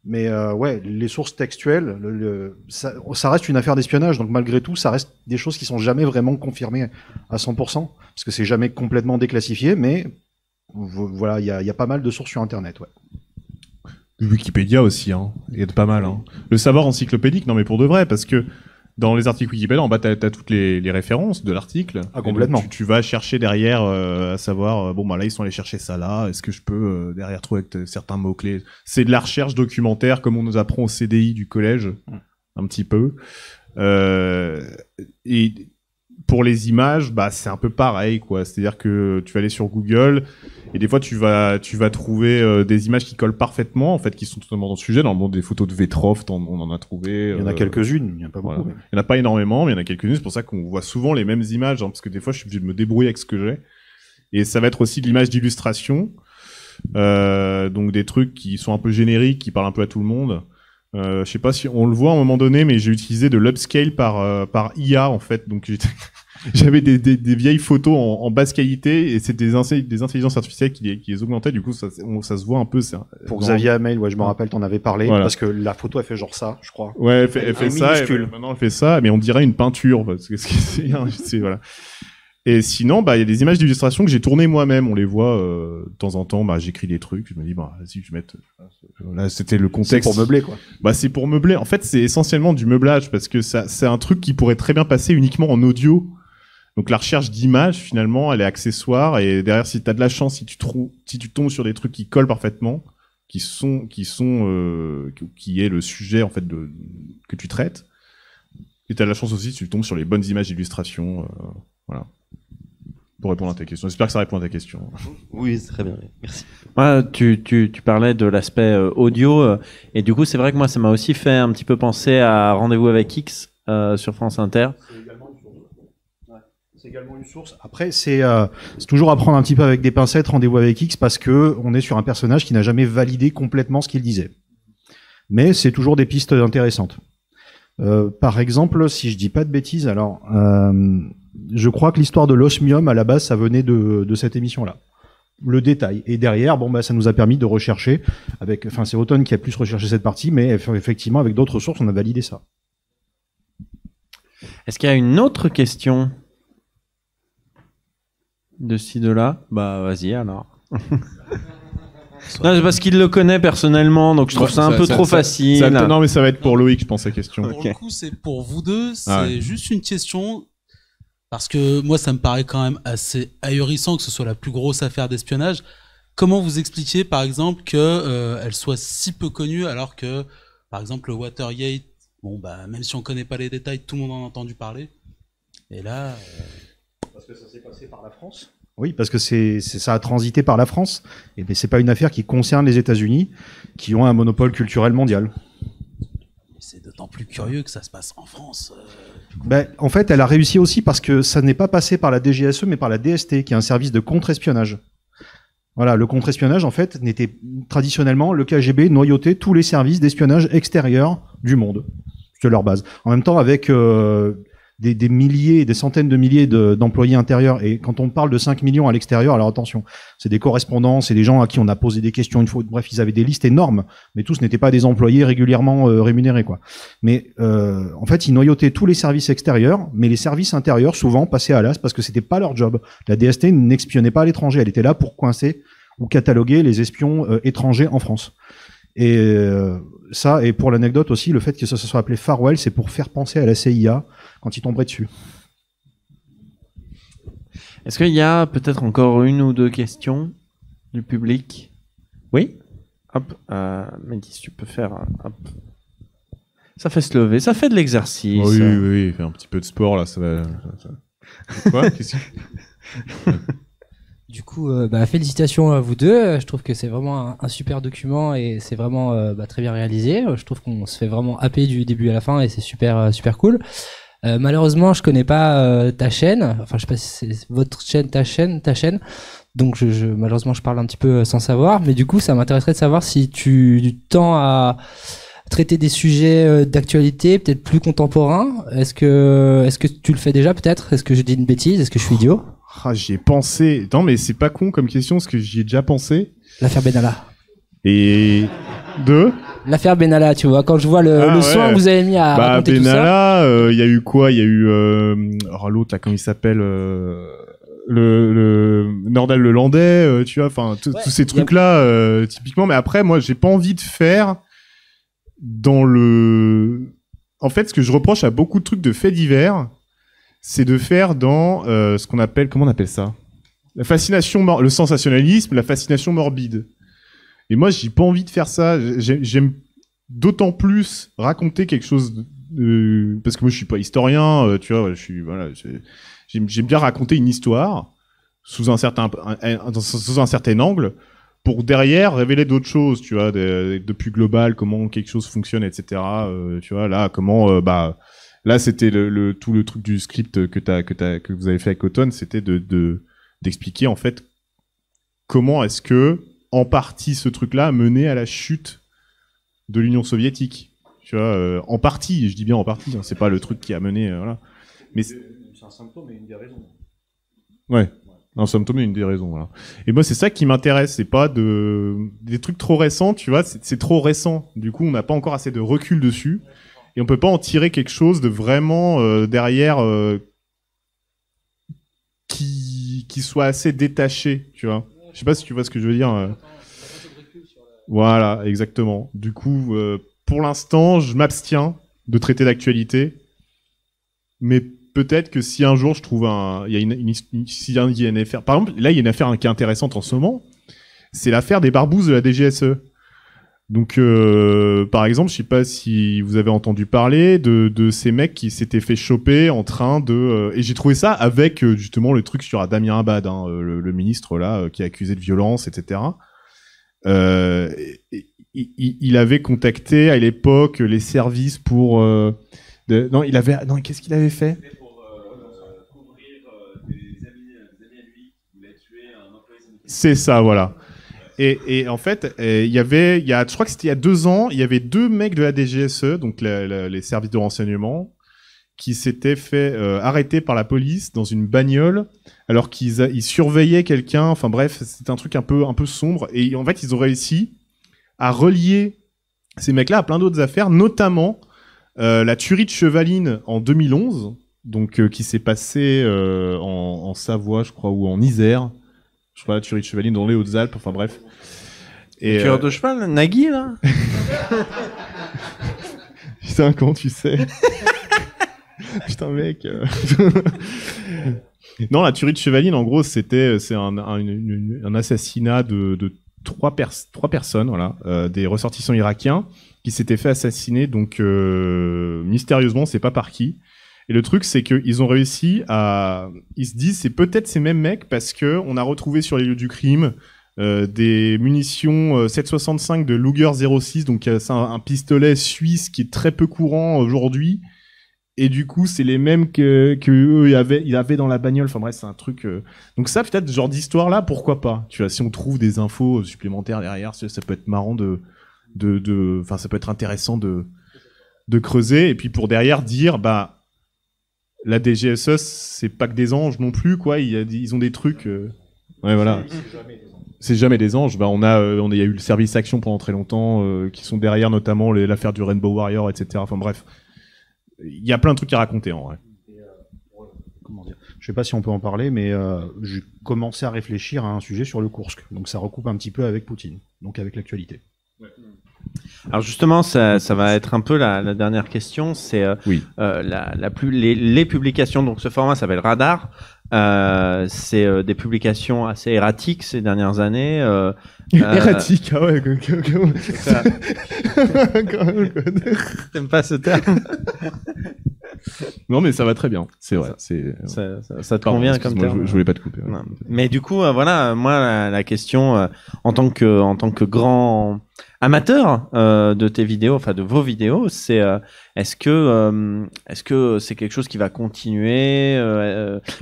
Mais ouais, les sources textuelles, ça reste une affaire d'espionnage, donc malgré tout, ça reste des choses qui sont jamais vraiment confirmées à 100%, parce que c'est jamais complètement déclassifié, mais voilà, il y a pas mal de sources sur Internet, ouais. Wikipédia aussi, hein. Il y a de pas mal, hein. Le savoir encyclopédique, non mais pour de vrai, parce que dans les articles Wikipédia, en bas, t'as toutes les références de l'article. Ah, complètement. Tu vas chercher derrière, à savoir, bon, bah là, ils sont allés chercher ça là. Est-ce que je peux, derrière, trouver avec certains mots-clés? C'est de la recherche documentaire, comme on nous apprend au CDI du collège. Un petit peu. Et pour les images, bah, c'est un peu pareil, quoi. C'est-à-dire que tu vas aller sur Google, et des fois, tu vas trouver des images qui collent parfaitement, en fait, qui sont totalement dans le sujet. Dans le monde des photos de Vetroft, on en a trouvé. Il y en a quelques-unes, il n'y en a pas beaucoup. Voilà. Il n'y en a pas énormément, mais il y en a quelques-unes. C'est pour ça qu'on voit souvent les mêmes images, hein, parce que des fois, je suis obligé de me débrouiller avec ce que j'ai. Et ça va être aussi de l'image d'illustration. Donc des trucs qui sont un peu génériques, qui parlent un peu à tout le monde. Je sais pas si on le voit à un moment donné, mais j'ai utilisé de l'upscale par IA, en fait. Donc j'avais des vieilles photos en basse qualité, et c'est des intelligences artificielles qui les augmentaient. Du coup, ça se voit un peu. Pour Xavier Hamel, ouais, je me rappelle, t'en avais parlé, voilà. Parce que la photo, elle fait genre ça, je crois. Ouais, elle fait ça. Maintenant, elle fait ça, mais on dirait une peinture, parce que c'est voilà. Et sinon, bah, il y a des images d'illustration que j'ai tournées moi-même. On les voit de temps en temps. Bah, j'écris des trucs. Je me dis, bah, vas-y, je vais mettre. Là, c'était le contexte. C'est pour meubler, quoi. Bah, c'est pour meubler. En fait, c'est essentiellement du meublage, parce que c'est un truc qui pourrait très bien passer uniquement en audio. Donc la recherche d'images, finalement, elle est accessoire, et derrière, si t'as de la chance, si tu tombes sur des trucs qui collent parfaitement, qui est le sujet, en fait, que tu traites, et t'as de la chance aussi si tu tombes sur les bonnes images d'illustration, voilà. Pour répondre à ta question. J'espère que ça répond à ta question. Oui, c'est très bien. Merci. Ouais, tu parlais de l'aspect audio, et du coup, c'est vrai que moi, ça m'a aussi fait un petit peu penser à Rendez-vous avec X sur France Inter. C'est également une source. Après, c'est toujours à prendre un petit peu avec des pincettes, Rendez-vous avec X, parce que on est sur un personnage qui n'a jamais validé complètement ce qu'il disait. Mais c'est toujours des pistes intéressantes. Par exemple, si je dis pas de bêtises, alors je crois que l'histoire de l'osmium, à la base, ça venait de cette émission-là. Le détail. Et derrière, bon, bah, ça nous a permis de rechercher c'est Automne qui a plus recherché cette partie, mais effectivement, avec d'autres sources, on a validé ça. Est-ce qu'il y a une autre question de ci, de là? Bah, vas-y, alors. Non, c'est parce qu'il le connaît personnellement, donc je trouve ça un peu trop facile. Non, mais ça va être pour Loïc, je pense, la question. Pour le coup, c'est pour vous deux. C'est juste une question, parce que moi, ça me paraît quand même assez ahurissant que ce soit la plus grosse affaire d'espionnage. Comment vous expliquez, par exemple, qu'elle soit si peu connue, alors que, par exemple, le Watergate, bon, bah, même si on connaît pas les détails, tout le monde en a entendu parler. Et là... Parce que ça s'est passé par la France. Oui, parce que ça a transité par la France. Et c'est pas une affaire qui concerne les États-Unis, qui ont un monopole culturel mondial. C'est d'autant plus curieux que ça se passe en France. Ben, en fait, elle a réussi aussi parce que ça n'est pas passé par la DGSE, mais par la DST, qui est un service de contre-espionnage. Voilà, le contre-espionnage, en fait, n'était traditionnellement, le KGB noyautait tous les services d'espionnage extérieurs du monde. C'est leur base. En même temps, avec des milliers, des centaines de milliers d'employés intérieurs. Et quand on parle de 5 millions à l'extérieur, alors attention, c'est des correspondants, c'est des gens à qui on a posé des questions une fois. Bref, ils avaient des listes énormes, mais tous n'étaient pas des employés régulièrement rémunérés, quoi. Mais en fait, ils noyautaient tous les services extérieurs, mais les services intérieurs souvent passaient à l'as parce que c'était pas leur job. La DST n'espionnait pas à l'étranger, elle était là pour coincer ou cataloguer les espions étrangers en France. Et ça, et pour l'anecdote aussi, le fait que ça se soit appelé Farwell, c'est pour faire penser à la CIA quand ils tomberaient dessus. Est-ce qu'il y a peut-être encore une ou deux questions du public? Oui? Hop, Mehdi, tu peux faire... Hop. Ça fait se lever, ça fait de l'exercice. Oui, oui, faire un petit peu de sport, là, ça va... Quoi? Qu'est-ce que... Du coup, félicitations à vous deux. Je trouve que c'est vraiment un super document et c'est vraiment très bien réalisé. Je trouve qu'on se fait vraiment happer du début à la fin et c'est super cool. Malheureusement, je connais pas ta chaîne. Enfin, je sais pas si c'est votre chaîne, ta chaîne. Donc, malheureusement, je parle un petit peu sans savoir. Mais du coup, ça m'intéresserait de savoir si tu tends à traiter des sujets d'actualité, peut-être plus contemporains. Est-ce que tu le fais déjà, peut-être? Est-ce que je dis une bêtise? Est-ce que je suis idiot? Ah, j'y ai pensé. Non, mais c'est pas con comme question, parce que j'y ai déjà pensé. L'affaire Benalla. Et... L'affaire Benalla, tu vois, quand je vois le soin que vous avez mis à raconter Benalla, tout ça. Il y a eu quoi? Il y a eu l'autre là, comment il s'appelle, le Nordal le Landais, tu vois, enfin tous ces trucs là typiquement. Mais après, moi, j'ai pas envie de faire dans le. En fait, ce que je reproche à beaucoup de trucs de faits divers, c'est de faire dans ce qu'on appelle, comment on appelle ça, la fascination, le sensationnalisme, la fascination morbide. Et moi, j'ai pas envie de faire ça. J'aime d'autant plus raconter quelque chose parce que moi, je suis pas historien, tu vois. J'aime bien raconter une histoire sous un certain angle pour derrière révéler d'autres choses, tu vois, de plus global, comment quelque chose fonctionne, etc. Tu vois, là, comment, là, c'était tout le truc du script que vous avez fait avec Automne, c'était d'expliquer en fait comment est-ce que en partie ce truc-là a mené à la chute de l'Union soviétique. Tu vois, en partie, je dis bien en partie, hein, c'est pas le truc qui a mené, voilà. Mais c'est un symptôme et une des raisons. Ouais. Un symptôme et une des raisons, voilà. Et moi, c'est ça qui m'intéresse, c'est pas des trucs trop récents, tu vois, c'est trop récent. Du coup, on n'a pas encore assez de recul dessus. Et on peut pas en tirer quelque chose de vraiment derrière qui soit assez détaché, tu vois. Je sais pas si tu vois ce que je veux dire. Voilà, exactement. Du coup, pour l'instant, je m'abstiens de traiter d'actualité, mais peut-être que si un jour je trouve il y a une affaire, par exemple, là il y a une affaire qui est intéressante en ce moment, c'est l'affaire des barbouzes de la DGSE. Donc, par exemple, je sais pas si vous avez entendu parler de ces mecs qui s'étaient fait choper en train de... et j'ai trouvé ça avec justement le truc sur Damien Abad, hein, le ministre là, qui est accusé de violence, etc. Il avait contacté à l'époque les services pour... qu'est-ce qu'il avait fait? C'est ça, voilà. Et en fait, je crois que c'était il y a 2 ans, il y avait 2 mecs de la DGSE, donc les services de renseignement, qui s'étaient fait arrêter par la police dans une bagnole, alors qu'ils surveillaient quelqu'un. Enfin bref, c'était un truc un peu sombre. Et en fait, ils ont réussi à relier ces mecs-là à plein d'autres affaires, notamment la tuerie de Chevaline en 2011, donc qui s'est passée en Savoie, je crois, ou en Isère. Je crois la tuerie de Chevaline dans les Hautes-Alpes, enfin bref. Et tueur de cheval, Nagui, là. Putain, comment tu sais? Putain, mec. Non, la tuerie de Chevaline, en gros, c'est un assassinat de 3 personnes, voilà, des ressortissants irakiens qui s'étaient fait assassiner, donc mystérieusement, on sait pas par qui. Et le truc, c'est qu'ils ont réussi à... Ils se disent, c'est peut-être ces mêmes mecs parce que on a retrouvé sur les lieux du crime des munitions 7,65 de Luger 06, donc c'est un pistolet suisse qui est très peu courant aujourd'hui. Et du coup, c'est les mêmes que eux ils avaient dans la bagnole. Enfin bref, c'est un truc. Donc ça, peut-être, ce genre d'histoire là, pourquoi pas? Tu vois, si on trouve des infos supplémentaires derrière, ça peut être marrant enfin, ça peut être intéressant de creuser. Et puis pour derrière dire, la DGSE, c'est pas que des anges non plus, quoi. Ils ont des trucs. Ouais, voilà. C'est jamais des anges. Bah, il y a eu le service action pendant très longtemps, qui sont derrière notamment l'affaire du Rainbow Warrior, etc. Enfin bref, il y a plein de trucs à raconter en vrai. Comment dire ? Je sais pas si on peut en parler, mais j'ai commencé à réfléchir à un sujet sur le Koursk. Donc ça recoupe un petit peu avec Poutine, donc avec l'actualité. Ouais. Alors justement, ça va être un peu la dernière question. C'est les publications. Donc ce format s'appelle Radar. C'est des publications assez erratiques ces dernières années. Erratique, ah ouais. T'aimes pas ce terme? Non, mais ça va très bien. C'est vrai. Ça te convient comme terme. Je voulais pas te couper. Ouais. Mais du coup, voilà, moi la question en tant que grand amateur de tes vidéos, enfin de vos vidéos, c'est est-ce que c'est quelque chose qui va continuer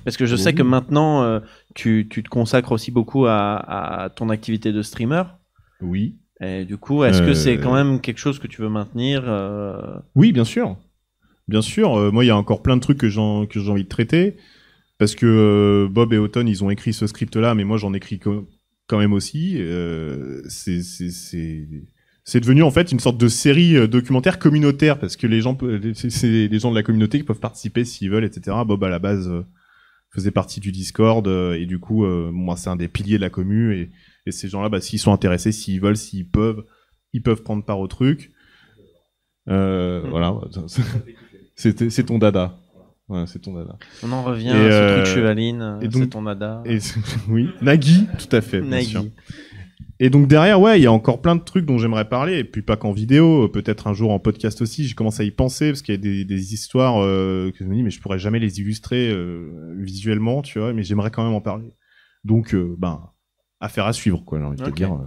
parce que je sais que maintenant tu te consacres aussi beaucoup à ton activité de streamer. Oui. Et du coup, est-ce que c'est quand même quelque chose que tu veux maintenir Oui, bien sûr. Bien sûr. Moi, il y a encore plein de trucs que j'ai envie de traiter parce que Bob et Autumn, ils ont écrit ce script-là, mais moi, j'en écris quand même aussi. C'est devenu en fait une sorte de série documentaire communautaire parce que c'est les gens de la communauté qui peuvent participer s'ils veulent, etc. Bob à la base faisait partie du Discord et du coup moi c'est un des piliers de la commu et ces gens-là s'ils sont intéressés, s'ils veulent, s'ils peuvent, ils peuvent prendre part au truc. Voilà, c'est ton dada. Ouais, c'est ton dada. On en revient à ce truc chevaline, c'est ton dada. Oui, Nagui, tout à fait, bien sûr. Et donc derrière, ouais, il y a encore plein de trucs dont j'aimerais parler, et puis pas qu'en vidéo, peut-être un jour en podcast aussi. J'ai commencé à y penser parce qu'il y a des histoires que je me dis mais je pourrais jamais les illustrer visuellement, tu vois, mais j'aimerais quand même en parler. Donc, affaire à suivre, quoi. J'ai envie de te dire.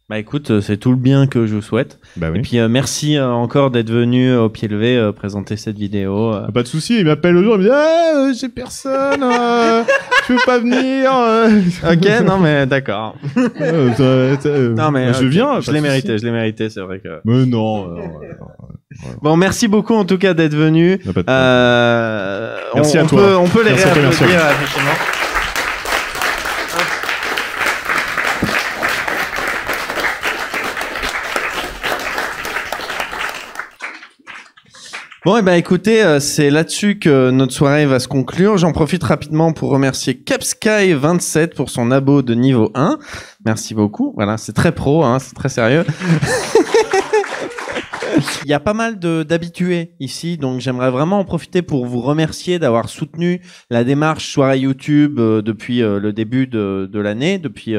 Bah écoute, c'est tout le bien que je vous souhaite. Bah oui. Et puis merci encore d'être venu au pied levé présenter cette vidéo. Pas de souci, il m'appelle le jour, il me dit j'ai personne, je veux pas venir. Ok, non mais d'accord. Non mais je viens. Je l'ai mérité, c'est vrai que. Mais non. Bon, merci beaucoup en tout cas d'être venu. Merci à toi. On peut les réapplaudir effectivement. Bon, et écoutez, c'est là-dessus que notre soirée va se conclure. J'en profite rapidement pour remercier Capsky27 pour son abo de niveau 1. Merci beaucoup. Voilà, c'est très pro, hein, c'est très sérieux. Il y a pas mal d'habitués ici, donc j'aimerais vraiment en profiter pour vous remercier d'avoir soutenu la démarche soirée YouTube depuis le début de l'année, depuis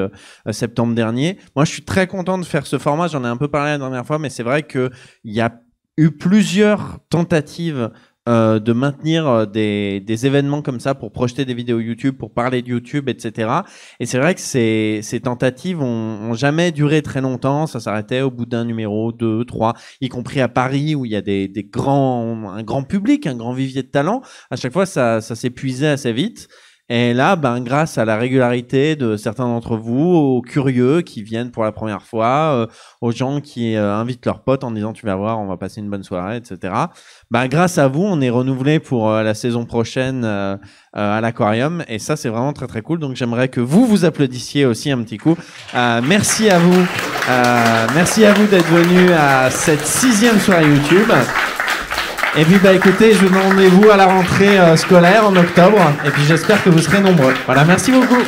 septembre dernier. Moi, je suis très content de faire ce format. J'en ai un peu parlé la dernière fois, mais c'est vrai qu'il y a eu plusieurs tentatives de maintenir des événements comme ça pour projeter des vidéos YouTube, pour parler de YouTube, etc. Et c'est vrai que ces tentatives ont jamais duré très longtemps. Ça s'arrêtait au bout d'un numéro, 2, 3, y compris à Paris où il y a un grand public, un grand vivier de talent. À chaque fois, ça s'épuisait assez vite. Et là, grâce à la régularité de certains d'entre vous, aux curieux qui viennent pour la première fois, aux gens qui invitent leurs potes en disant tu vas voir, on va passer une bonne soirée, etc. Grâce à vous, on est renouvelé pour la saison prochaine à l'Aquarium. Et ça, c'est vraiment très très cool. Donc j'aimerais que vous applaudissiez aussi un petit coup. Merci à vous. Merci à vous d'être venus à cette 6e soirée YouTube. Et puis écoutez, je vous donne rendez-vous à la rentrée scolaire en octobre. Et puis j'espère que vous serez nombreux. Voilà, merci beaucoup.